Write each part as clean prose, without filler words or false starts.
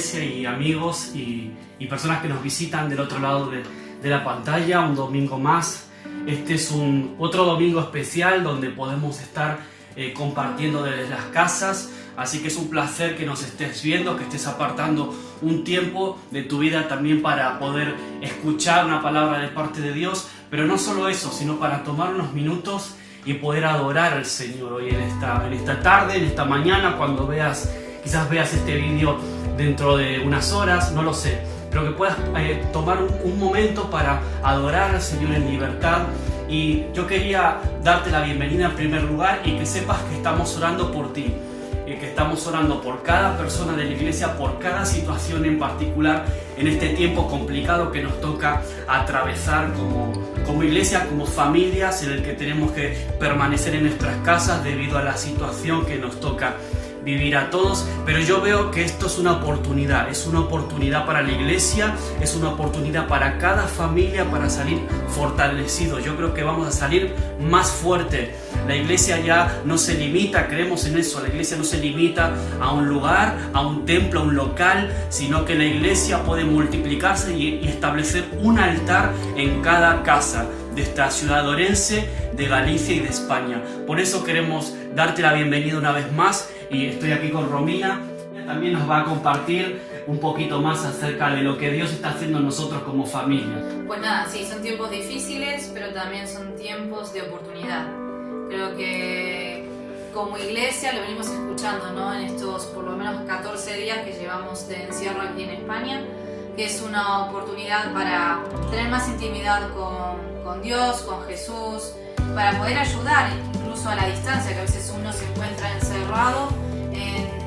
iglesia y amigos y personas que nos visitan del otro lado de la pantalla, un domingo más. Este es otro domingo especial donde podemos estar compartiendo desde las casas, así que es un placer que nos estés viendo, que estés apartando un tiempo de tu vida también para poder escuchar una palabra de parte de Dios, pero no solo eso, sino para tomar unos minutos y poder adorar al Señor hoy en esta tarde, en esta mañana, cuando quizás veas este vídeo dentro de unas horas, no lo sé, pero que puedas tomar un momento para adorar al Señor en libertad. Y yo quería darte la bienvenida en primer lugar y que sepas que estamos orando por ti, que estamos orando por cada persona de la iglesia, por cada situación en particular en este tiempo complicado que nos toca atravesar como iglesia, como familias, en el que tenemos que permanecer en nuestras casas debido a la situación que nos toca vivir a todos. Pero yo veo que esto es una oportunidad para la iglesia, es una oportunidad para cada familia para salir fortalecidos. Yo creo que vamos a salir más fuerte. La iglesia ya no se limita, creemos en eso, la iglesia no se limita a un lugar, a un templo, a un local, sino que la iglesia puede multiplicarse y establecer un altar en cada casa de esta ciudad orense, de Galicia y de España. Por eso queremos darte la bienvenida una vez más y estoy aquí con Romina. Ella también nos va a compartir un poquito más acerca de lo que Dios está haciendo en nosotros como familia. Pues nada, sí, son tiempos difíciles, pero también son tiempos de oportunidad. Creo que como iglesia lo venimos escuchando, ¿no? En estos por lo menos 14 días que llevamos de encierro aquí en España, que es una oportunidad para tener más intimidad con Dios, con Jesús, para poder ayudar incluso a la distancia, que a veces uno se encuentra encerrado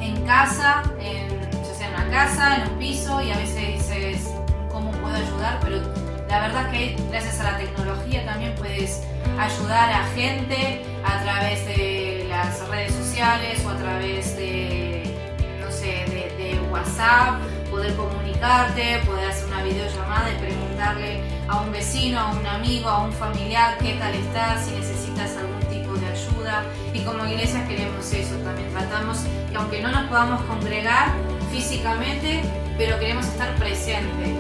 en casa, ya sea en una casa, en un piso, y a veces dices, ¿cómo puedo ayudar? Pero la verdad que gracias a la tecnología también puedes ayudar a gente a través de las redes sociales o a través de, no sé, de WhatsApp, poder comunicarte, poder hacer una videollamada y preguntarle a un vecino, a un amigo, a un familiar qué tal estás, si necesitas algún tipo de ayuda. Y como iglesia queremos eso también, tratamos que aunque no nos podamos congregar físicamente, pero queremos estar presente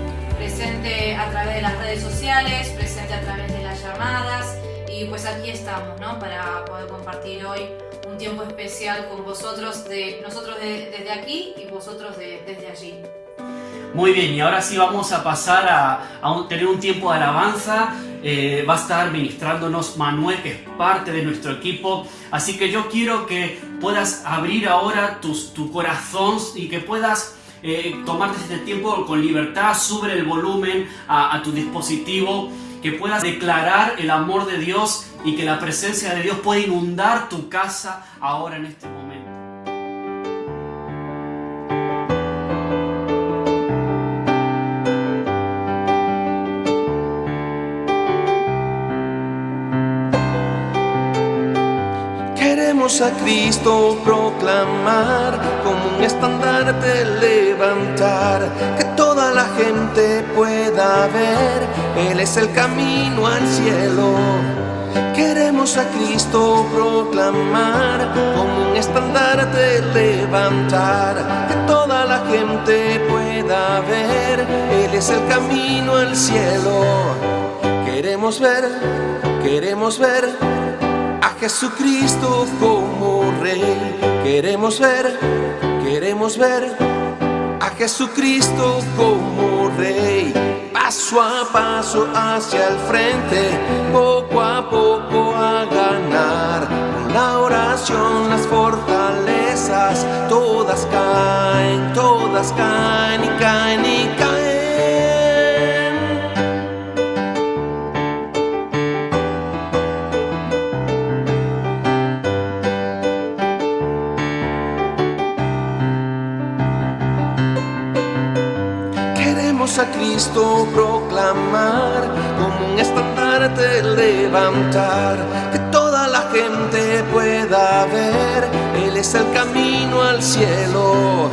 a través de las redes sociales, presente a través de las llamadas, y pues aquí estamos, ¿no? Para poder compartir hoy un tiempo especial con vosotros, nosotros desde aquí y vosotros desde allí. Muy bien, y ahora sí vamos a pasar a tener un tiempo de alabanza. Va a estar ministrándonos Manuel, que es parte de nuestro equipo. Así que yo quiero que puedas abrir ahora tu corazón y que puedas tomarte este tiempo con libertad. Sube el volumen a tu dispositivo, que puedas declarar el amor de Dios y que la presencia de Dios pueda inundar tu casa ahora en este momento. Queremos a Cristo proclamar, como un estandarte levantar, que toda la gente pueda ver, Él es el camino al cielo. Queremos a Cristo proclamar, como un estandarte levantar, que toda la gente pueda ver, Él es el camino al cielo. Queremos ver a Jesucristo como Rey. Queremos ver a Jesucristo como Rey. Paso a paso hacia el frente, poco a poco a ganar. Con la oración las fortalezas todas caen y caen y caen. A Cristo proclamar, como un estandarte levantar, que toda la gente pueda ver, Él es el camino al cielo.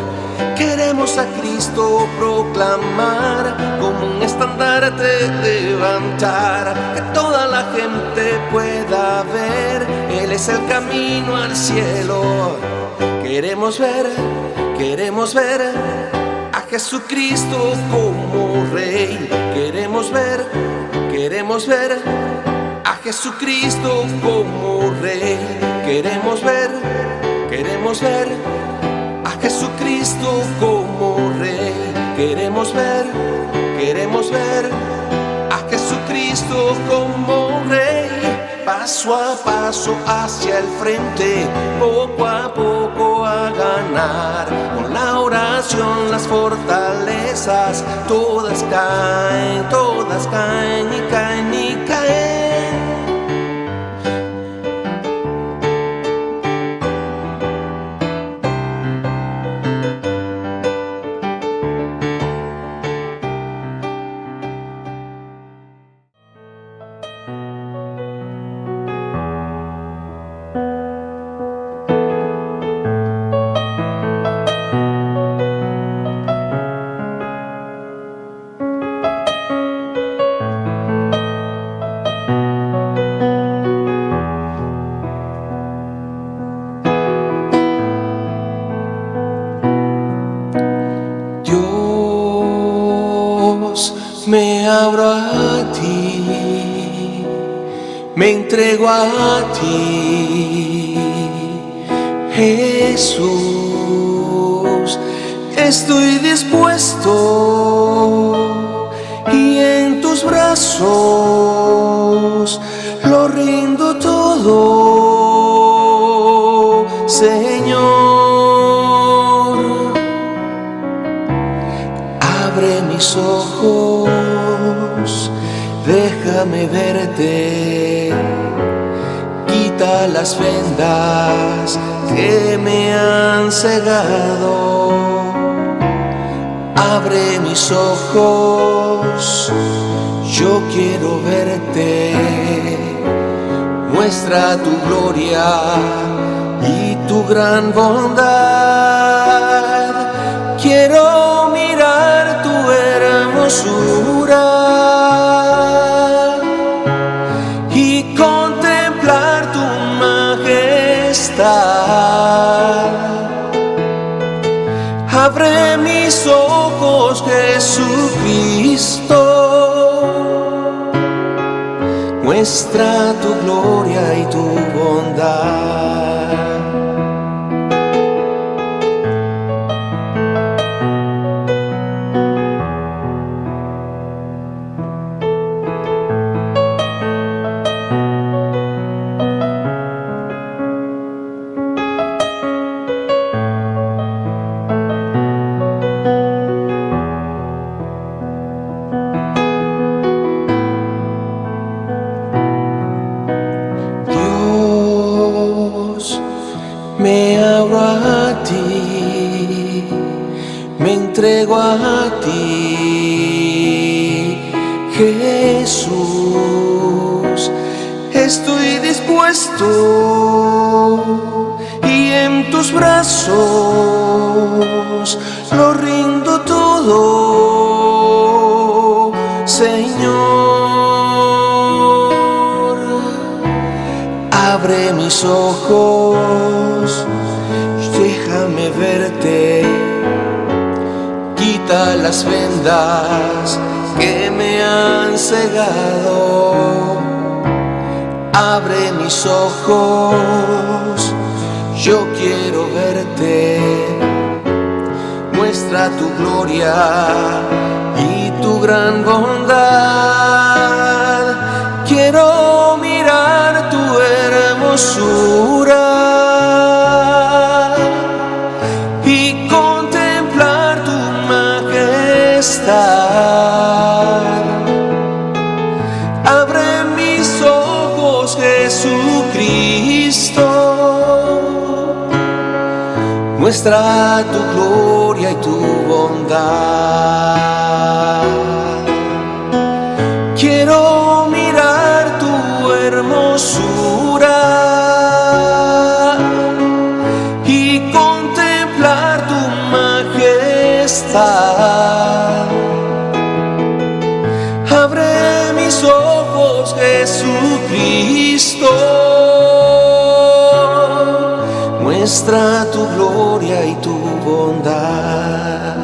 Queremos a Cristo proclamar, como un estandarte levantar, que toda la gente pueda ver, Él es el camino al cielo. Queremos ver Jesucristo como Rey. Queremos ver a Jesucristo como Rey. Queremos ver a Jesucristo como Rey. Queremos ver a Jesucristo como Rey. Paso a paso hacia el frente, poco a poco a ganar. Con la oración las fortalezas todas caen y caen y caen. Me abro a ti, me entrego a ti, Jesús. Estoy dispuesto y en tus brazos lo rindo todo, Señor. Abre mis ojos, déjame verte, quita las vendas que me han cegado. Abre mis ojos, yo quiero verte, muestra tu gloria y tu gran bondad. Quiero mirar tu hermosura y contemplar tu majestad. Abre mis ojos, Jesucristo, muestra tu gloria y tu bondad. Me abro a ti, me entrego a ti, Jesús. Estoy dispuesto y en tus brazos lo rindo todo, Señor. Abre mis ojos, déjame verte, quita las vendas que me han cegado. Abre mis ojos, yo quiero verte, muestra tu gloria y tu gran bondad. Quiero mirar tu hermosura y contemplar tu majestad. Abre mis ojos, Jesucristo, muestra tu gloria y tu bondad. Quiero mirar tu hermosura y contemplar tu majestad. Abre mis ojos, Jesucristo, muestra tu gloria y tu bondad.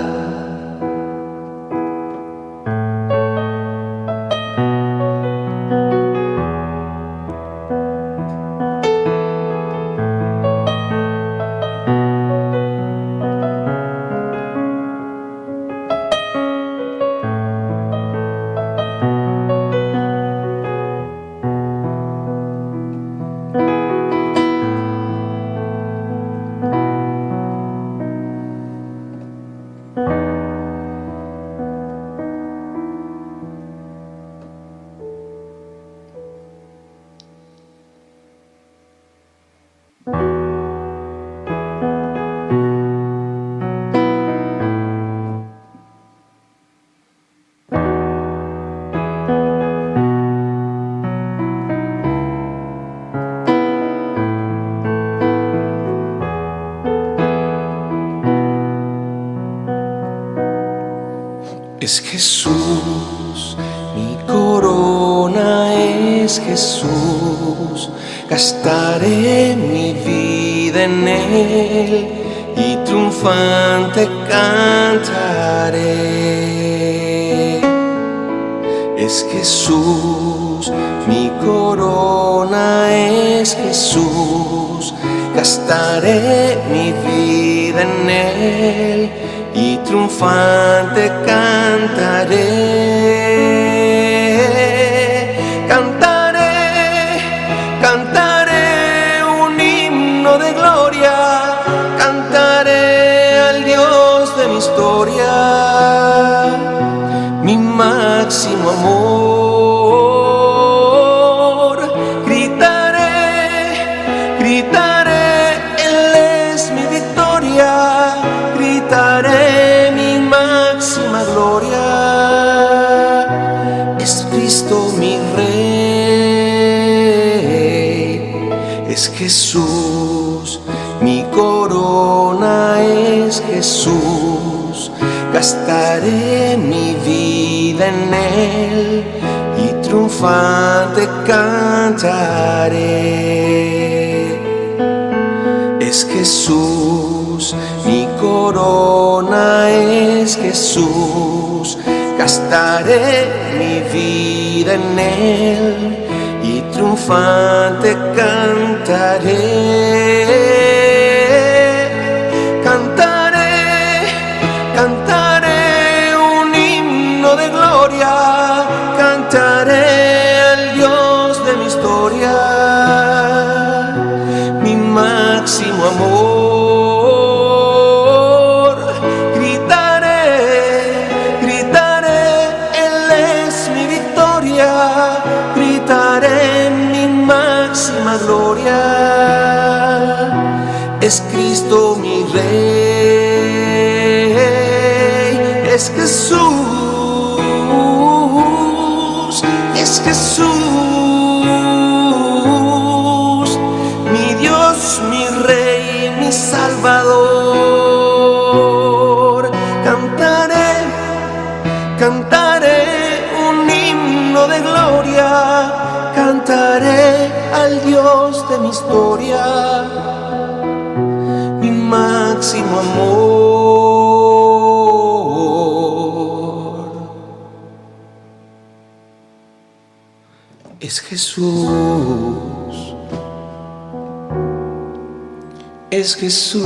Es Jesús, mi corona es Jesús. Gastaré mi vida en Él y triunfante cantaré. Es Jesús, mi corona es Jesús. Gastaré mi vida en Él y triunfante cantaré. Cantaré un himno de gloria. Cantaré al Dios de mi historia, mi máximo amor. Gritaré, Él es mi victoria. Gritaré mi máxima gloria. Es Cristo mi Rey. Es Jesús, mi corona es Jesús. Gastaré mi vida en Él y triunfante cantaré. Es Jesús, mi corona es Jesús. Gastaré mi vida en Él y triunfante cantaré. Cantaré un himno de gloria. Cantaré al Dios de mi historia, mi máximo amor. Gritaré, Él es mi victoria. Gritaré mi máxima gloria. Es Cristo mi Rey. Es Jesús, mi Dios, mi Rey, mi Salvador. Cantaré un himno de gloria. Cantaré al Dios de mi historia, mi máximo amor. Es Jesús, es Jesús.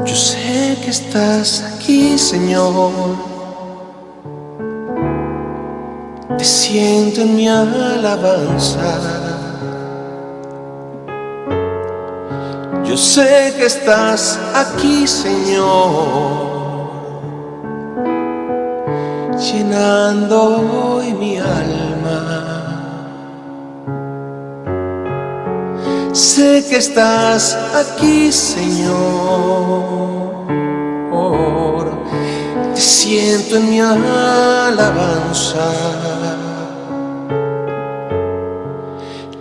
Yo sé que estás aquí, Señor. Te siento en mi alabanza. Yo sé que estás aquí, Señor, llenando hoy mi alma. Sé que estás aquí, Señor. Te siento en mi alabanza.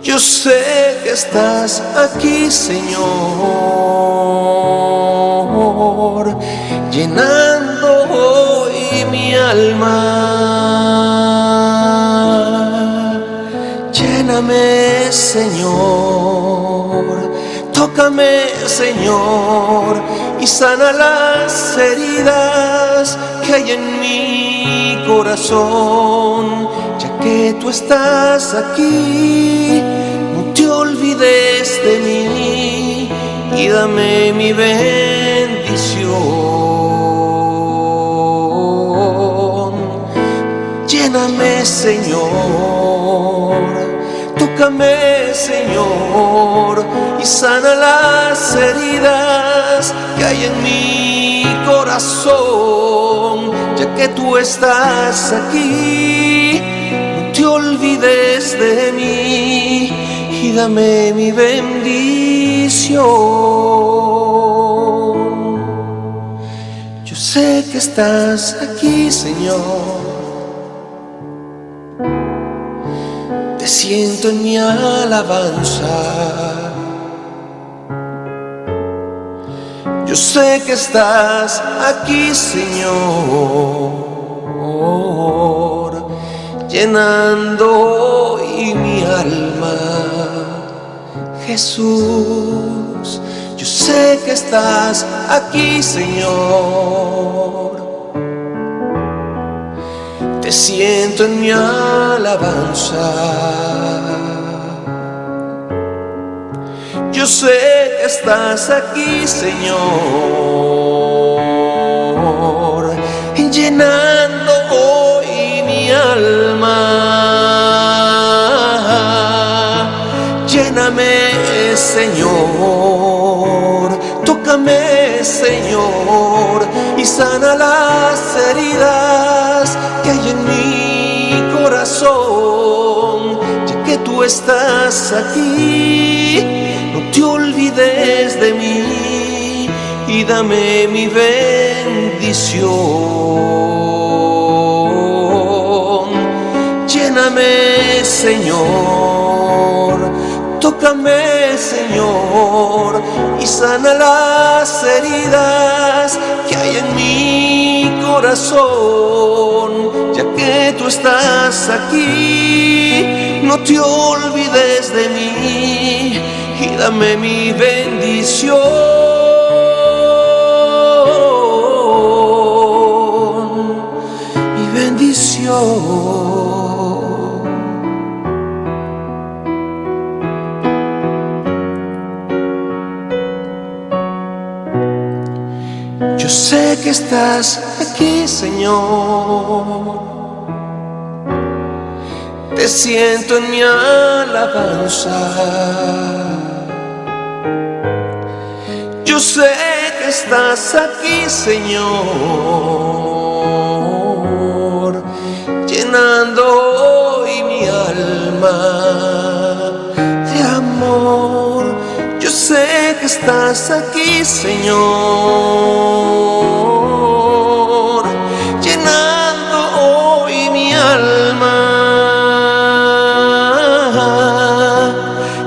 Yo sé que estás aquí, Señor, llenando hoy mi alma. Lléname, Señor, tócame, Señor, y sana las heridas que hay en mi corazón. Ya que tú estás aquí, no te olvides de mí y dame mi bendición. Lléname, Señor, tócame, Señor, y sana las heridas que hay en mi corazón. Ya que tú estás aquí, no te olvides de mí y dame mi bendición. Yo sé que estás aquí, Señor. Te siento en mi alabanza. Yo sé que estás aquí, Señor, llenando hoy mi alma. Jesús, yo sé que estás aquí, Señor. Te siento en mi alabanza. Yo sé que estás aquí, Señor, llenando hoy mi alma. Lléname, Señor, tócame, Señor, y sana las heridas que hay en mi corazón. Ya que tú estás aquí, no te olvides de mí y dame mi bendición. Lléname, Señor, tócame, Señor, y sana las heridas que hay en mi corazón. Ya que tú estás aquí, no te olvides de mí y dame mi bendición. Mi bendición. Yo sé que estás aquí, Señor. Te siento en mi alabanza. Yo sé que estás aquí, Señor, llenando hoy mi alma de amor. Yo sé que estás aquí, Señor, llenando hoy mi alma.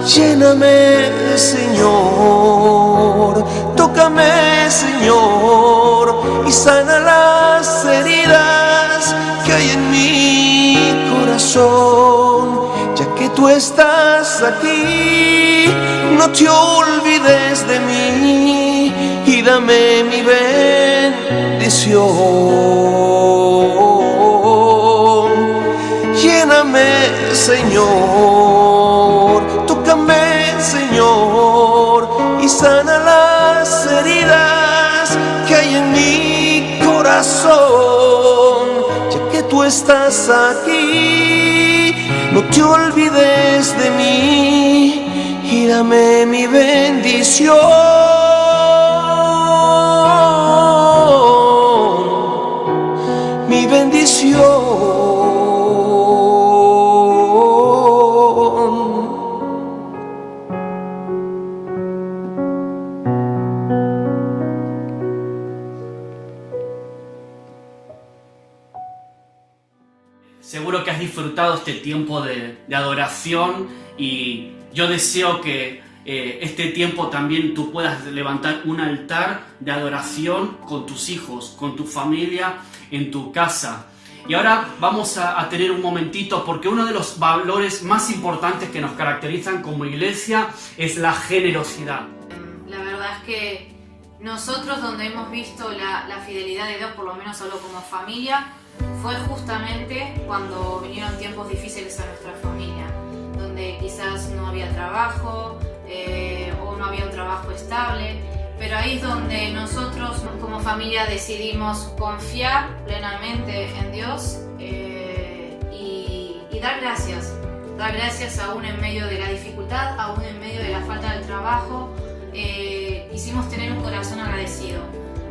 Lléname, Señor, tócame, Señor, y sana las heridas que hay en mi corazón. Ya que tú estás aquí, no te olvides de mí y dame mi bendición. Lléname, Señor, tócame, Señor, y sana las heridas que hay en mi corazón. Ya que tú estás aquí, no te olvides de mí y dame mi bendición. Mi bendición. Seguro que has disfrutado este tiempo de adoración y yo deseo que este tiempo también tú puedas levantar un altar de adoración con tus hijos, con tu familia, en tu casa. Y ahora vamos a tener un momentito porque uno de los valores más importantes que nos caracterizan como iglesia es la generosidad. La verdad es que nosotros donde hemos visto la fidelidad de Dios, por lo menos solo como familia, fue justamente cuando vinieron tiempos difíciles a nuestra familia, donde quizás no había trabajo o no había un trabajo estable, pero ahí es donde nosotros como familia decidimos confiar plenamente en Dios y dar gracias dar gracias aún en medio de la dificultad, aún en medio de la falta del trabajo. Quisimos tener un corazón agradecido,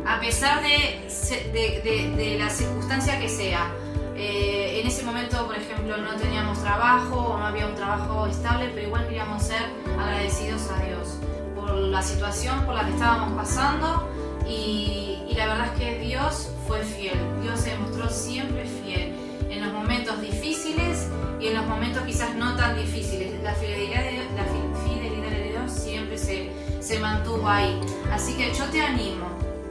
a pesar de la circunstancia que sea. En ese momento, por ejemplo, no teníamos trabajo o no había un trabajo estable, pero igual queríamos ser agradecidos a Dios por la situación por la que estábamos pasando, y la verdad es que Dios fue fiel. Dios se demostró siempre fiel en los momentos difíciles y en los momentos quizás no tan difíciles. La fidelidad de Dios siempre se mantuvo ahí. Así que yo te animo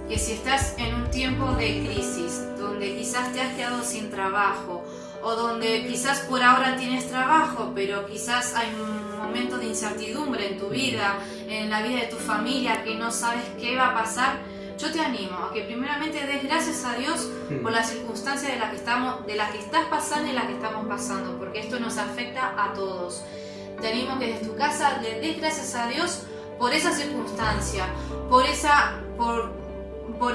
que si estás en un tiempo de crisis, donde quizás te has quedado sin trabajo, o donde quizás por ahora tienes trabajo, pero quizás hay un momento de incertidumbre en tu vida, en la vida de tu familia, que no sabes qué va a pasar, yo te animo a que primeramente des gracias a Dios por la circunstancia de la que estás pasando y la que estamos pasando, porque esto nos afecta a todos. Te animo a que desde tu casa le des gracias a Dios por esa circunstancia, por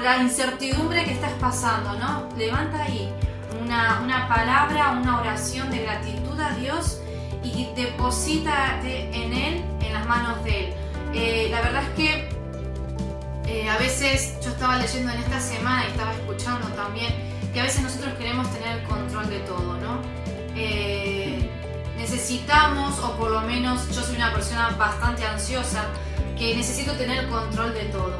la incertidumbre que estás pasando, ¿no? Levanta ahí una palabra, una oración de gratitud a Dios y deposítate en Él, en las manos de Él. La verdad es que a veces yo estaba leyendo en esta semana y estaba escuchando también que a veces nosotros queremos tener el control de todo, ¿no? Necesitamos, o por lo menos yo soy una persona bastante ansiosa, que necesito tener el control de todo.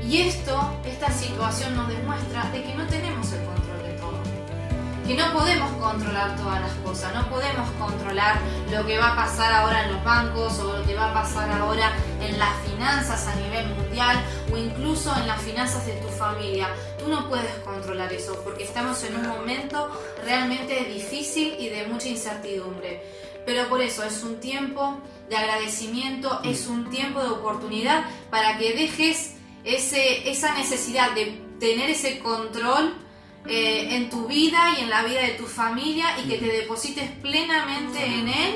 Y esta situación nos demuestra de que no tenemos el control de todo. Que no podemos controlar todas las cosas, no podemos controlar lo que va a pasar ahora en los bancos o lo que va a pasar ahora en las finanzas a nivel mundial o incluso en las finanzas de tu familia. Tú no puedes controlar eso porque estamos en un momento realmente difícil y de mucha incertidumbre. Pero por eso es un tiempo de agradecimiento, es un tiempo de oportunidad para que dejes esa necesidad de tener ese control en tu vida y en la vida de tu familia, y que te deposites plenamente en Él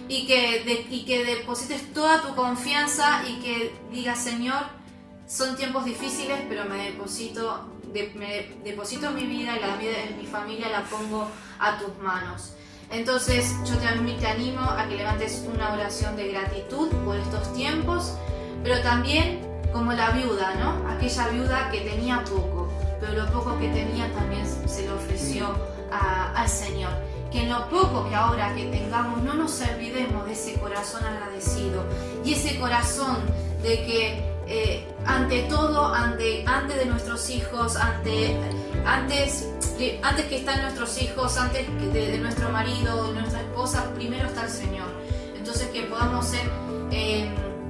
y que deposites toda tu confianza y que digas: Señor, son tiempos difíciles, pero me deposito mi vida y la vida de mi familia la pongo a tus manos. Entonces yo te animo a que levantes una oración de gratitud por estos tiempos, pero también como la viuda, ¿no? Aquella viuda que tenía poco, pero lo poco que tenía también se lo ofreció al Señor. Que en lo poco que ahora que tengamos no nos olvidemos de ese corazón agradecido y ese corazón de que ante todo, antes de nuestros hijos, antes que están nuestros hijos, antes de nuestro marido, de nuestra esposa, primero está el Señor. Entonces que podamos ser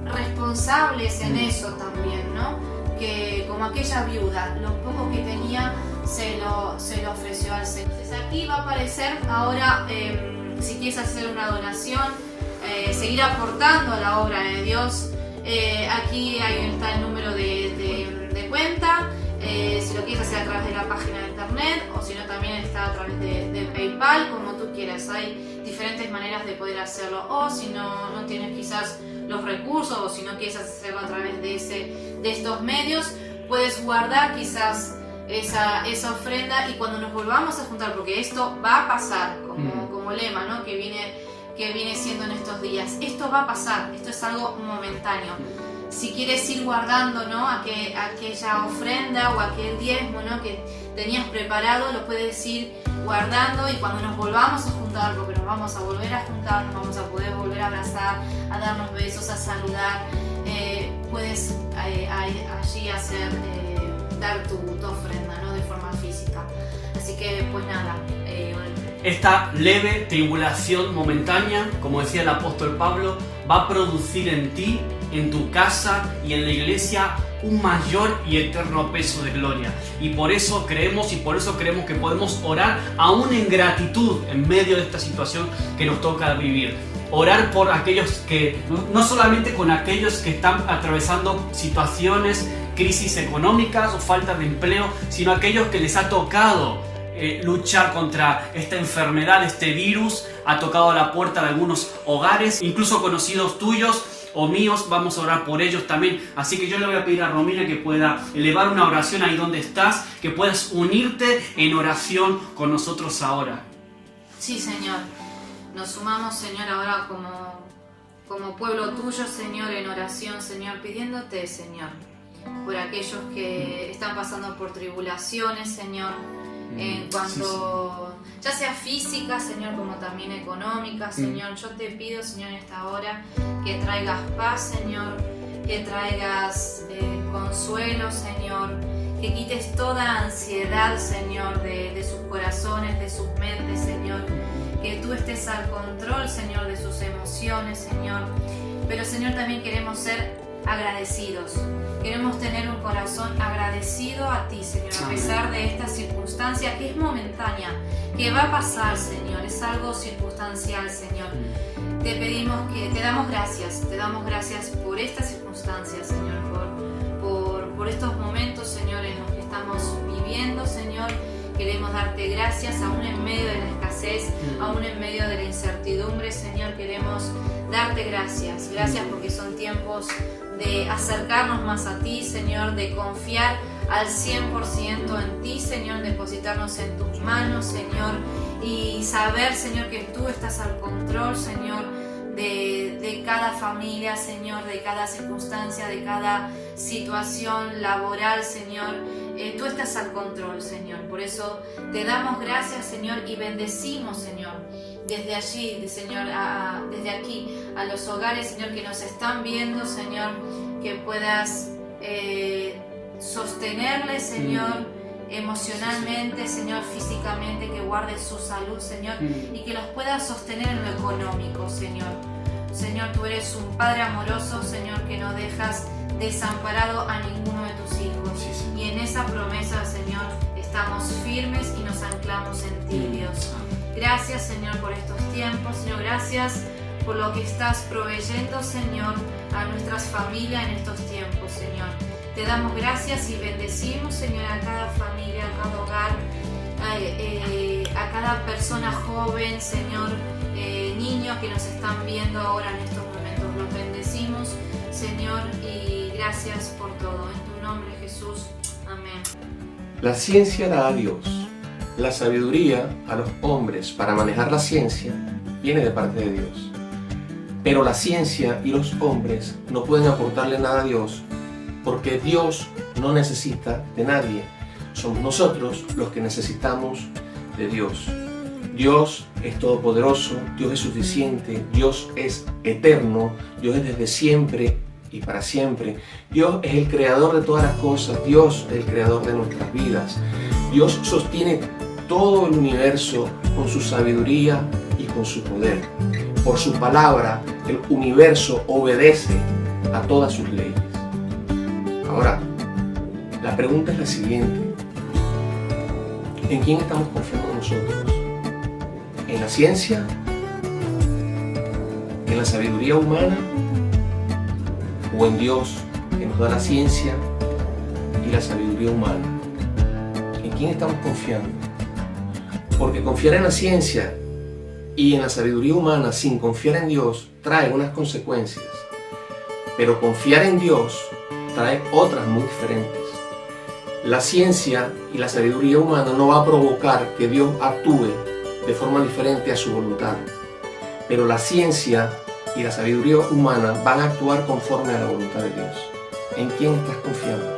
responsables en eso también, ¿no? Que como aquella viuda, lo poco que tenía se lo ofreció al Señor. Entonces aquí va a aparecer ahora, si quieres hacer una donación, seguir aportando a la obra de Dios. Aquí está el número de cuenta, si lo quieres hacer a través de la página de internet, o si no también está a través de PayPal, como tú quieras. Hay diferentes maneras de poder hacerlo, o si no tienes quizás los recursos, o si no quieres hacerlo a través de estos medios, puedes guardar quizás esa ofrenda, y cuando nos volvamos a juntar, porque esto va a pasar como lema, ¿no? que viene siendo en estos días, esto va a pasar, esto es algo momentáneo. Si quieres ir guardando, ¿no? aquella ofrenda o aquel diezmo, ¿no? que tenías preparado, lo puedes ir guardando, y cuando nos volvamos a juntar, porque nos vamos a volver a juntar, nos vamos a poder volver a abrazar, a darnos besos, a saludar, puedes allí dar tu ofrenda, ¿no? de forma física. Así que pues nada, esta leve tribulación momentánea, como decía el apóstol Pablo, va a producir en ti, en tu casa y en la iglesia un mayor y eterno peso de gloria. Y por eso creemos que podemos orar aún en gratitud en medio de esta situación que nos toca vivir. Orar por aquellos que, no solamente con aquellos que están atravesando situaciones, crisis económicas o falta de empleo, sino aquellos que les ha tocado luchar contra esta enfermedad, este virus, ha tocado a la puerta de algunos hogares, incluso conocidos tuyos o míos. Vamos a orar por ellos también. Así que yo le voy a pedir a Romina que pueda elevar una oración ahí donde estás, que puedas unirte en oración con nosotros ahora. Sí, Señor. Nos sumamos, Señor, ahora como pueblo tuyo, Señor, en oración, Señor, pidiéndote, Señor, por aquellos que están pasando por tribulaciones, Señor, en cuanto, ya sea física, Señor, como también económica, Señor. Yo te pido, Señor, en esta hora que traigas paz, Señor, que traigas consuelo, Señor, que quites toda ansiedad, Señor, de sus corazones, de sus mentes, Señor, que tú estés al control, Señor, de sus emociones, Señor. Pero, Señor, también queremos ser agradecidos. Queremos tener un corazón agradecido a ti, Señor, a pesar de esta circunstancia que es momentánea, que va a pasar, Señor, es algo circunstancial, Señor. Te pedimos te damos gracias por esta circunstancia, Señor, por estos momentos, Señor, en los que estamos viviendo, Señor. Queremos darte gracias, aún en medio de la escasez, aún en medio de la incertidumbre, Señor, queremos darte gracias. Gracias porque son tiempos de acercarnos más a ti, Señor, de confiar al 100% en ti, Señor, depositarnos en tus manos, Señor, y saber, Señor, que tú estás al control, Señor, de cada familia, Señor, de cada circunstancia, de cada situación laboral, Señor. Tú estás al control, Señor. Por eso te damos gracias, Señor, y bendecimos, Señor, desde allí, Señor, desde aquí, a los hogares, Señor, que nos están viendo, Señor, que puedas sostenerles, Señor, emocionalmente, Señor, físicamente, que guardes su salud, Señor, y que los puedas sostener en lo económico, Señor. Señor, tú eres un Padre amoroso, Señor, que no dejas desamparado a ninguno de tus hijos. Y en esa promesa, Señor, estamos firmes y nos anclamos en ti, Dios. Gracias, Señor, por estos tiempos, Señor, gracias por lo que estás proveyendo, Señor, a nuestras familias en estos tiempos, Señor. Te damos gracias y bendecimos, Señor, a cada familia, a cada hogar, a cada persona joven, Señor, niños que nos están viendo ahora en estos momentos. Los bendecimos, Señor, y gracias por todo. En tu nombre, Jesús. Amén. La ciencia da a Dios. La sabiduría a los hombres para manejar la ciencia viene de parte de Dios. Pero la ciencia y los hombres no pueden aportarle nada a Dios, porque Dios no necesita de nadie. Somos nosotros los que necesitamos de Dios. Dios es todopoderoso, Dios es suficiente, Dios es eterno, Dios es desde siempre y para siempre. Dios es el creador de todas las cosas, Dios es el creador de nuestras vidas. Dios sostiene todo el universo con su sabiduría y con su poder. Por su palabra, el universo obedece a todas sus leyes. Ahora, la pregunta es la siguiente. ¿En quién estamos confiando nosotros? ¿En la ciencia? ¿En la sabiduría humana? ¿O en Dios, que nos da la ciencia y la sabiduría humana? ¿En quién estamos confiando? Porque confiar en la ciencia y en la sabiduría humana sin confiar en Dios trae unas consecuencias. Pero confiar en Dios trae otras muy diferentes. La ciencia y la sabiduría humana no va a provocar que Dios actúe de forma diferente a su voluntad. Pero la ciencia y la sabiduría humana van a actuar conforme a la voluntad de Dios. ¿En quién estás confiando?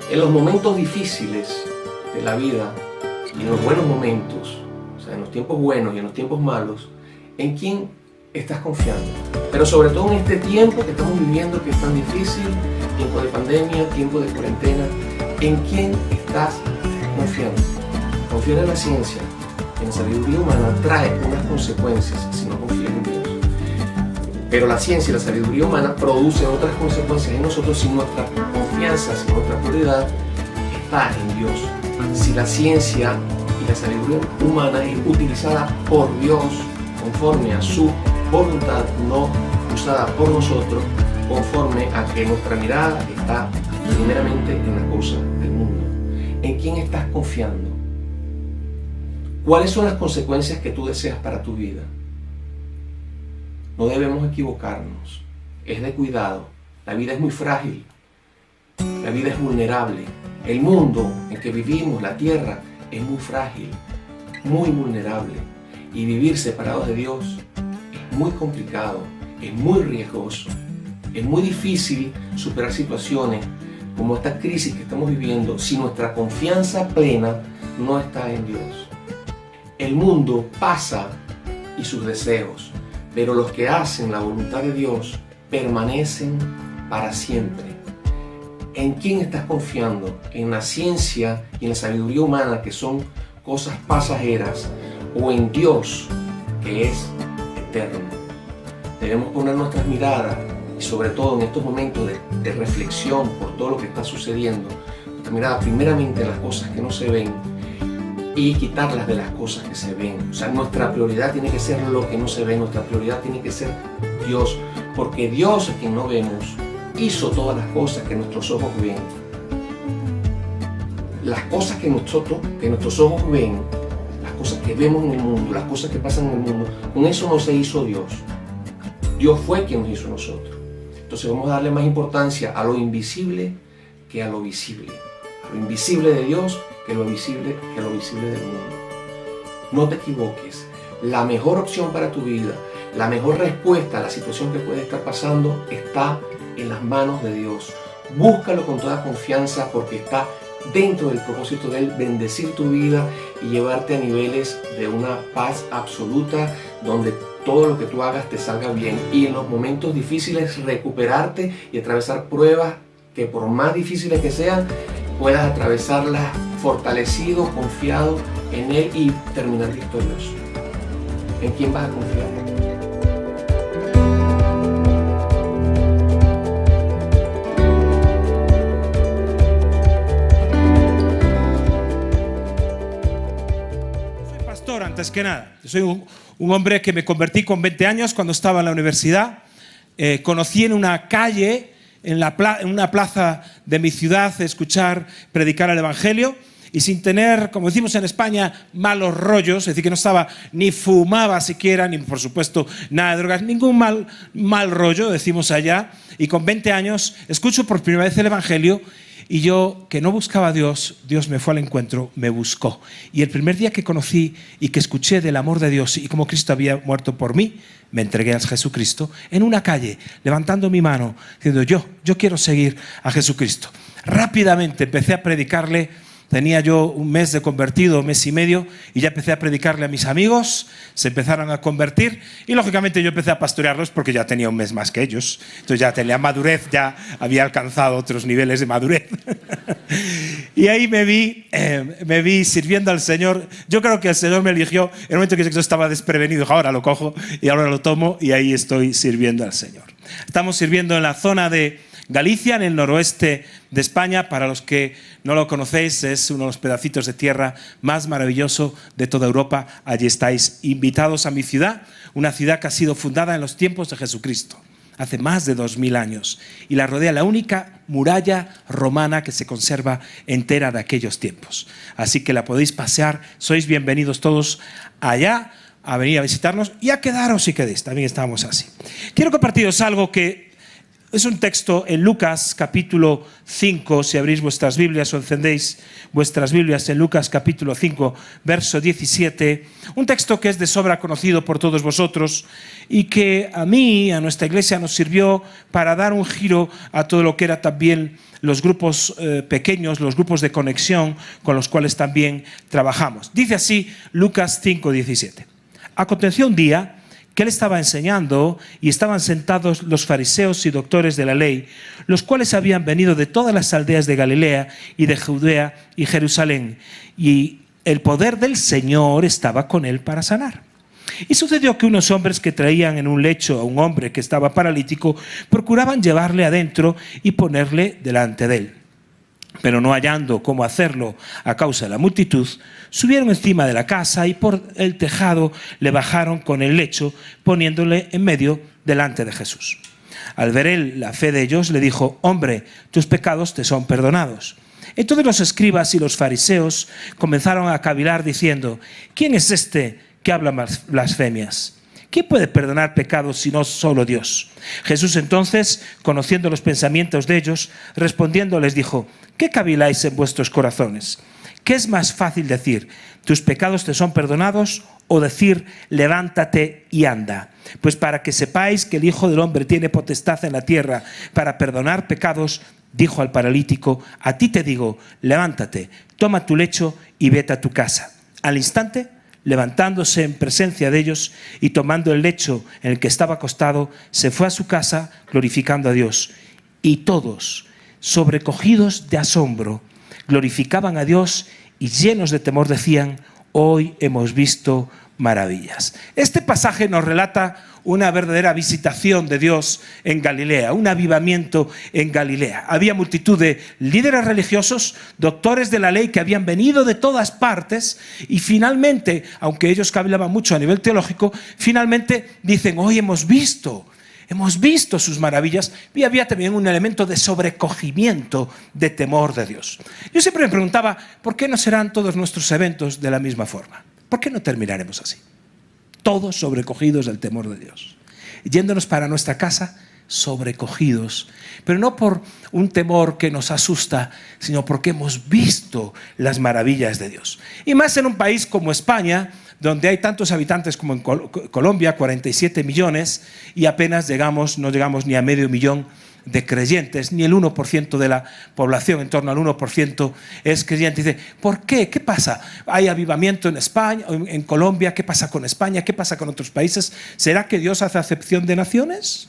En los momentos difíciles de la vida y en los buenos momentos, o sea, en los tiempos buenos y en los tiempos malos, ¿en quién estás confiando? Pero sobre todo en este tiempo que estamos viviendo, que es tan difícil, tiempo de pandemia, tiempo de cuarentena, ¿en quién estás confiando? Confiar en la ciencia, en la sabiduría humana, trae unas consecuencias si no confías en Dios. Pero la ciencia y la sabiduría humana producen otras consecuencias en nosotros si nuestra confianza, si nuestra prioridad está en Dios. Si la ciencia y la sabiduría humana es utilizada por Dios conforme a su voluntad, no usada por nosotros conforme a que nuestra mirada está primeramente en las cosas del mundo. ¿En quién estás confiando? ¿Cuáles son las consecuencias que tú deseas para tu vida? No debemos equivocarnos. Es de cuidado. La vida es muy frágil. La vida es vulnerable. El mundo en que vivimos, la tierra, es muy frágil, muy vulnerable. y vivir separados de Dios es muy complicado, es muy riesgoso, es muy difícil superar situaciones como esta crisis que estamos viviendo si nuestra confianza plena no está en Dios. El mundo pasa y sus deseos, pero los que hacen la voluntad de Dios permanecen para siempre. ¿En quién estás confiando? ¿En la ciencia y en la sabiduría humana, que son cosas pasajeras, o en Dios, que es eterno? Debemos poner nuestras miradas, y sobre todo en estos momentos de reflexión por todo lo que está sucediendo, nuestra mirada primeramente en las cosas que no se ven y quitarlas de las cosas que se ven. O sea, nuestra prioridad tiene que ser lo que no se ve, nuestra prioridad tiene que ser Dios, porque Dios es quien no vemos, hizo todas las cosas que nuestros ojos ven. Las cosas que nuestros ojos ven, las cosas que vemos en el mundo, las cosas que pasan en el mundo, con eso no se hizo Dios. Dios fue quien nos hizo nosotros. Entonces vamos a darle más importancia a lo invisible que a lo visible. A lo invisible de Dios que a lo visible del mundo. No te equivoques. La mejor opción para tu vida, la mejor respuesta a la situación que puede estar pasando está en las manos de Dios. Búscalo con toda confianza, porque está dentro del propósito de Él bendecir tu vida y llevarte a niveles de una paz absoluta, donde todo lo que tú hagas te salga bien, y en los momentos difíciles recuperarte y atravesar pruebas que, por más difíciles que sean, puedas atravesarlas fortalecido, confiado en Él y terminar victorioso. ¿En quién vas a confiar? Antes que nada, soy un hombre que me convertí con 20 años cuando estaba en la universidad. Conocí en una calle, en una plaza de mi ciudad, escuchar predicar el Evangelio, y sin tener, como decimos en España, malos rollos, es decir, que no estaba, ni fumaba siquiera, ni por supuesto nada de drogas, ningún mal rollo, decimos allá, y con 20 años escucho por primera vez el Evangelio. Y yo, que no buscaba a Dios, Dios me fue al encuentro, me buscó. Y el primer día que conocí y que escuché del amor de Dios y cómo Cristo había muerto por mí, me entregué a Jesucristo en una calle, levantando mi mano, diciendo yo quiero seguir a Jesucristo. Rápidamente empecé a predicarle. Tenía yo un mes de convertido, un mes y medio, y ya empecé a predicarle a mis amigos, se empezaron a convertir, y lógicamente yo empecé a pastorearlos porque ya tenía un mes más que ellos. Entonces ya tenía madurez, ya había alcanzado otros niveles de madurez. Y ahí me vi sirviendo al Señor. Yo creo que el Señor me eligió en el momento que yo estaba desprevenido. Ahora lo cojo y ahora lo tomo, y ahí estoy sirviendo al Señor. Estamos sirviendo en la zona de Galicia, en el noroeste de España. Para los que no lo conocéis, es uno de los pedacitos de tierra más maravilloso de toda Europa. Allí estáis invitados a mi ciudad, una ciudad que ha sido fundada en los tiempos de Jesucristo, hace más de 2000 años, y la rodea la única muralla romana que se conserva entera de aquellos tiempos. Así que la podéis pasear, sois bienvenidos todos allá a venir a visitarnos y a quedaros si queréis, también estamos así. Quiero compartiros algo que es un texto en Lucas capítulo 5, si abrís vuestras Biblias o encendéis vuestras Biblias en Lucas capítulo 5, verso 17, un texto que es de sobra conocido por todos vosotros y que a mí, a nuestra iglesia, nos sirvió para dar un giro a todo lo que era también los grupos pequeños, los grupos de conexión con los cuales también trabajamos. Dice así Lucas 5, 17. Aconteció un día que él estaba enseñando y estaban sentados los fariseos y doctores de la ley, los cuales habían venido de todas las aldeas de Galilea y de Judea y Jerusalén, y el poder del Señor estaba con él para sanar. Y sucedió que unos hombres que traían en un lecho a un hombre que estaba paralítico procuraban llevarle adentro y ponerle delante de él. Pero no hallando cómo hacerlo a causa de la multitud, subieron encima de la casa y por el tejado le bajaron con el lecho, poniéndole en medio delante de Jesús. Al ver él la fe de ellos, le dijo: hombre, tus pecados te son perdonados. Entonces los escribas y los fariseos comenzaron a cavilar diciendo: ¿quién es este que habla blasfemias? ¿Quién puede perdonar pecados sino solo Dios? Jesús entonces, conociendo los pensamientos de ellos, respondiendo les dijo: ¿qué caviláis en vuestros corazones? ¿Qué es más fácil decir? ¿Tus pecados te son perdonados? O decir, levántate y anda. Pues para que sepáis que el Hijo del Hombre tiene potestad en la tierra para perdonar pecados, dijo al paralítico, a ti te digo, levántate, toma tu lecho y vete a tu casa. Al instante, levantándose en presencia de ellos y tomando el lecho en el que estaba acostado, se fue a su casa glorificando a Dios. Y todos, sobrecogidos de asombro, glorificaban a Dios y llenos de temor decían, hoy hemos visto maravillas. Este pasaje nos relata una verdadera visitación de Dios en Galilea, un avivamiento en Galilea. Había multitud de líderes religiosos, doctores de la ley que habían venido de todas partes y finalmente, aunque ellos hablaban mucho a nivel teológico, finalmente dicen, hoy hemos visto sus maravillas, y había también un elemento de sobrecogimiento, de temor de Dios. Yo siempre me preguntaba, ¿por qué no serán todos nuestros eventos de la misma forma? ¿Por qué no terminaremos así? Todos sobrecogidos del temor de Dios. Yéndonos para nuestra casa, sobrecogidos, pero no por un temor que nos asusta, sino porque hemos visto las maravillas de Dios. Y más en un país como España, donde hay tantos habitantes como en Colombia, 47 millones, y apenas no llegamos ni a medio millón de creyentes, ni el 1% de la población, en torno al 1% es creyente. Dice, ¿por qué? ¿Qué pasa? ¿Hay avivamiento en España, en Colombia? ¿Qué pasa con España? ¿Qué pasa con otros países? ¿Será que Dios hace acepción de naciones?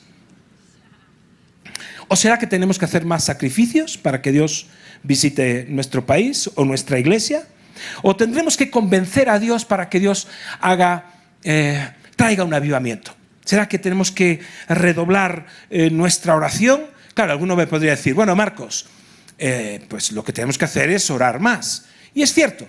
¿O será que tenemos que hacer más sacrificios para que Dios visite nuestro país o nuestra iglesia? ¿O tendremos que convencer a Dios para que Dios traiga un avivamiento? ¿Será que tenemos que redoblar nuestra oración? Claro, alguno me podría decir, bueno, Marcos, pues lo que tenemos que hacer es orar más. Y es cierto,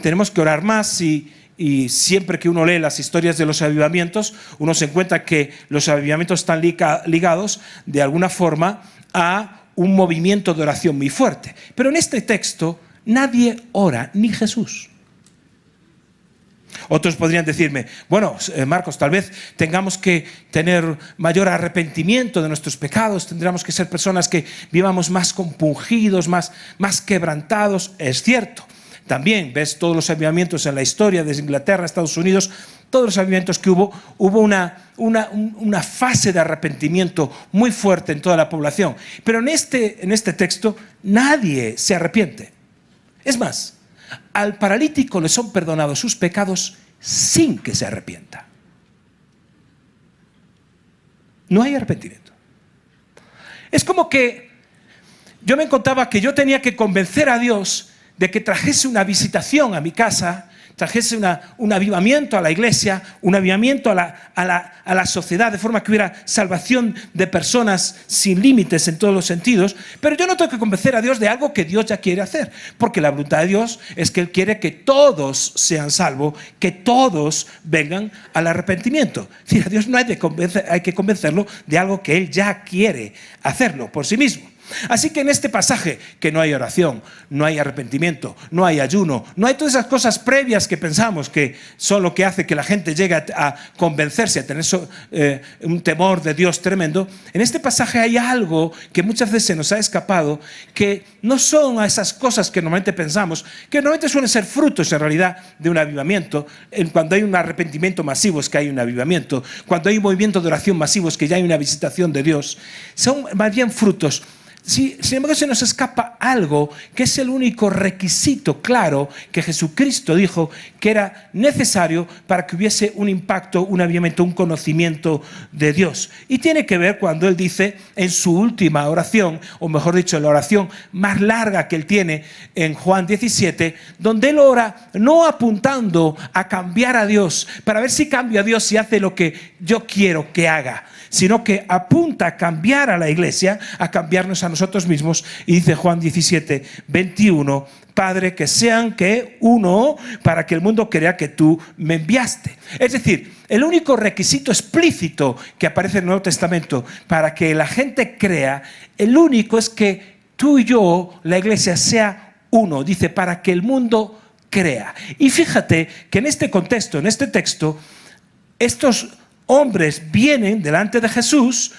tenemos que orar más y siempre que uno lee las historias de los avivamientos, uno se encuentra que los avivamientos están ligados de alguna forma a un movimiento de oración muy fuerte. Pero en este texto nadie ora, ni Jesús. Otros podrían decirme, bueno, Marcos, tal vez tengamos que tener mayor arrepentimiento de nuestros pecados, tendremos que ser personas que vivamos más compungidos, más quebrantados. Es cierto. También ves todos los avivamientos en la historia, desde Inglaterra a Estados Unidos, todos los avivamientos que hubo una fase de arrepentimiento muy fuerte en toda la población. Pero en este texto nadie se arrepiente. Es más, al paralítico le son perdonados sus pecados sin que se arrepienta. No hay arrepentimiento. Es como que yo me encontraba que yo tenía que convencer a Dios de que trajese una visitación a mi casa, trajese un avivamiento a la iglesia, un avivamiento a la sociedad, de forma que hubiera salvación de personas sin límites en todos los sentidos. Pero yo no tengo que convencer a Dios de algo que Dios ya quiere hacer, porque la voluntad de Dios es que Él quiere que todos sean salvos, que todos vengan al arrepentimiento. Es decir, a Dios no hay que convencerlo de algo que Él ya quiere hacerlo por sí mismo. Así que en este pasaje, que no hay oración, no hay arrepentimiento, no hay ayuno, no hay todas esas cosas previas que pensamos que son lo que hace que la gente llegue a convencerse, a tener un temor de Dios tremendo. En este pasaje hay algo que muchas veces se nos ha escapado, que no son esas cosas que normalmente pensamos, que normalmente suelen ser frutos en realidad de un avivamiento. Cuando hay un arrepentimiento masivo es que hay un avivamiento, cuando hay un movimiento de oración masivo es que ya hay una visitación de Dios. Son más bien frutos. Sin embargo, se nos escapa algo que es el único requisito claro que Jesucristo dijo que era necesario para que hubiese un impacto, un avivamiento, un conocimiento de Dios. Y tiene que ver cuando Él dice en su última oración, o mejor dicho, la oración más larga que Él tiene en Juan 17, donde Él ora no apuntando a cambiar a Dios, para ver si cambia a Dios y hace lo que yo quiero que haga, sino que apunta a cambiar a la iglesia, a cambiarnos a nosotros mismos. Y dice Juan 17, 21, Padre, que sean que uno, para que el mundo crea que tú me enviaste. Es decir, el único requisito explícito que aparece en el Nuevo Testamento para que la gente crea, el único es que tú y yo, la iglesia, sea uno. Dice, para que el mundo crea. Y fíjate que en este contexto, en este texto, estos hombres vienen delante de Jesús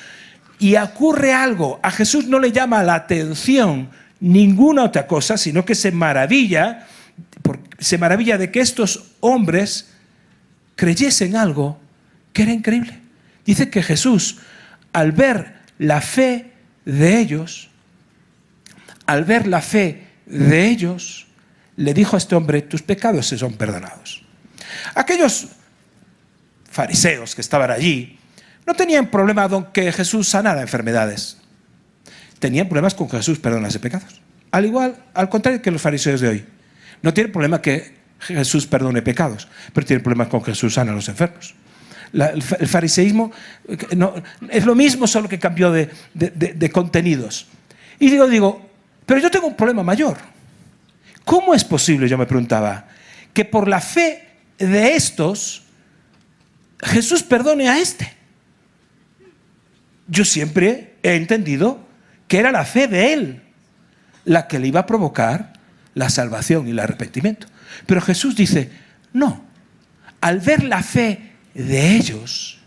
y ocurre algo. A Jesús no le llama la atención ninguna otra cosa, sino que se maravilla se maravilla de que estos hombres creyesen algo que era increíble. Dice que Jesús, al ver la fe de ellos, le dijo a este hombre: tus pecados se son perdonados. Aquellos fariseos que estaban allí no tenían problema con que Jesús sanara enfermedades. Tenían problemas con que Jesús perdonase pecados. Al contrario que los fariseos de hoy. No tienen problema que Jesús perdone pecados, pero tienen problemas con que Jesús sana a los enfermos. El fariseísmo es lo mismo, solo que cambió de contenidos. Y digo, pero yo tengo un problema mayor. ¿Cómo es posible, yo me preguntaba, que por la fe de estos Jesús perdone a este? Yo siempre he entendido que era la fe de él la que le iba a provocar la salvación y el arrepentimiento. Pero Jesús dice, no, al ver la fe de ellos,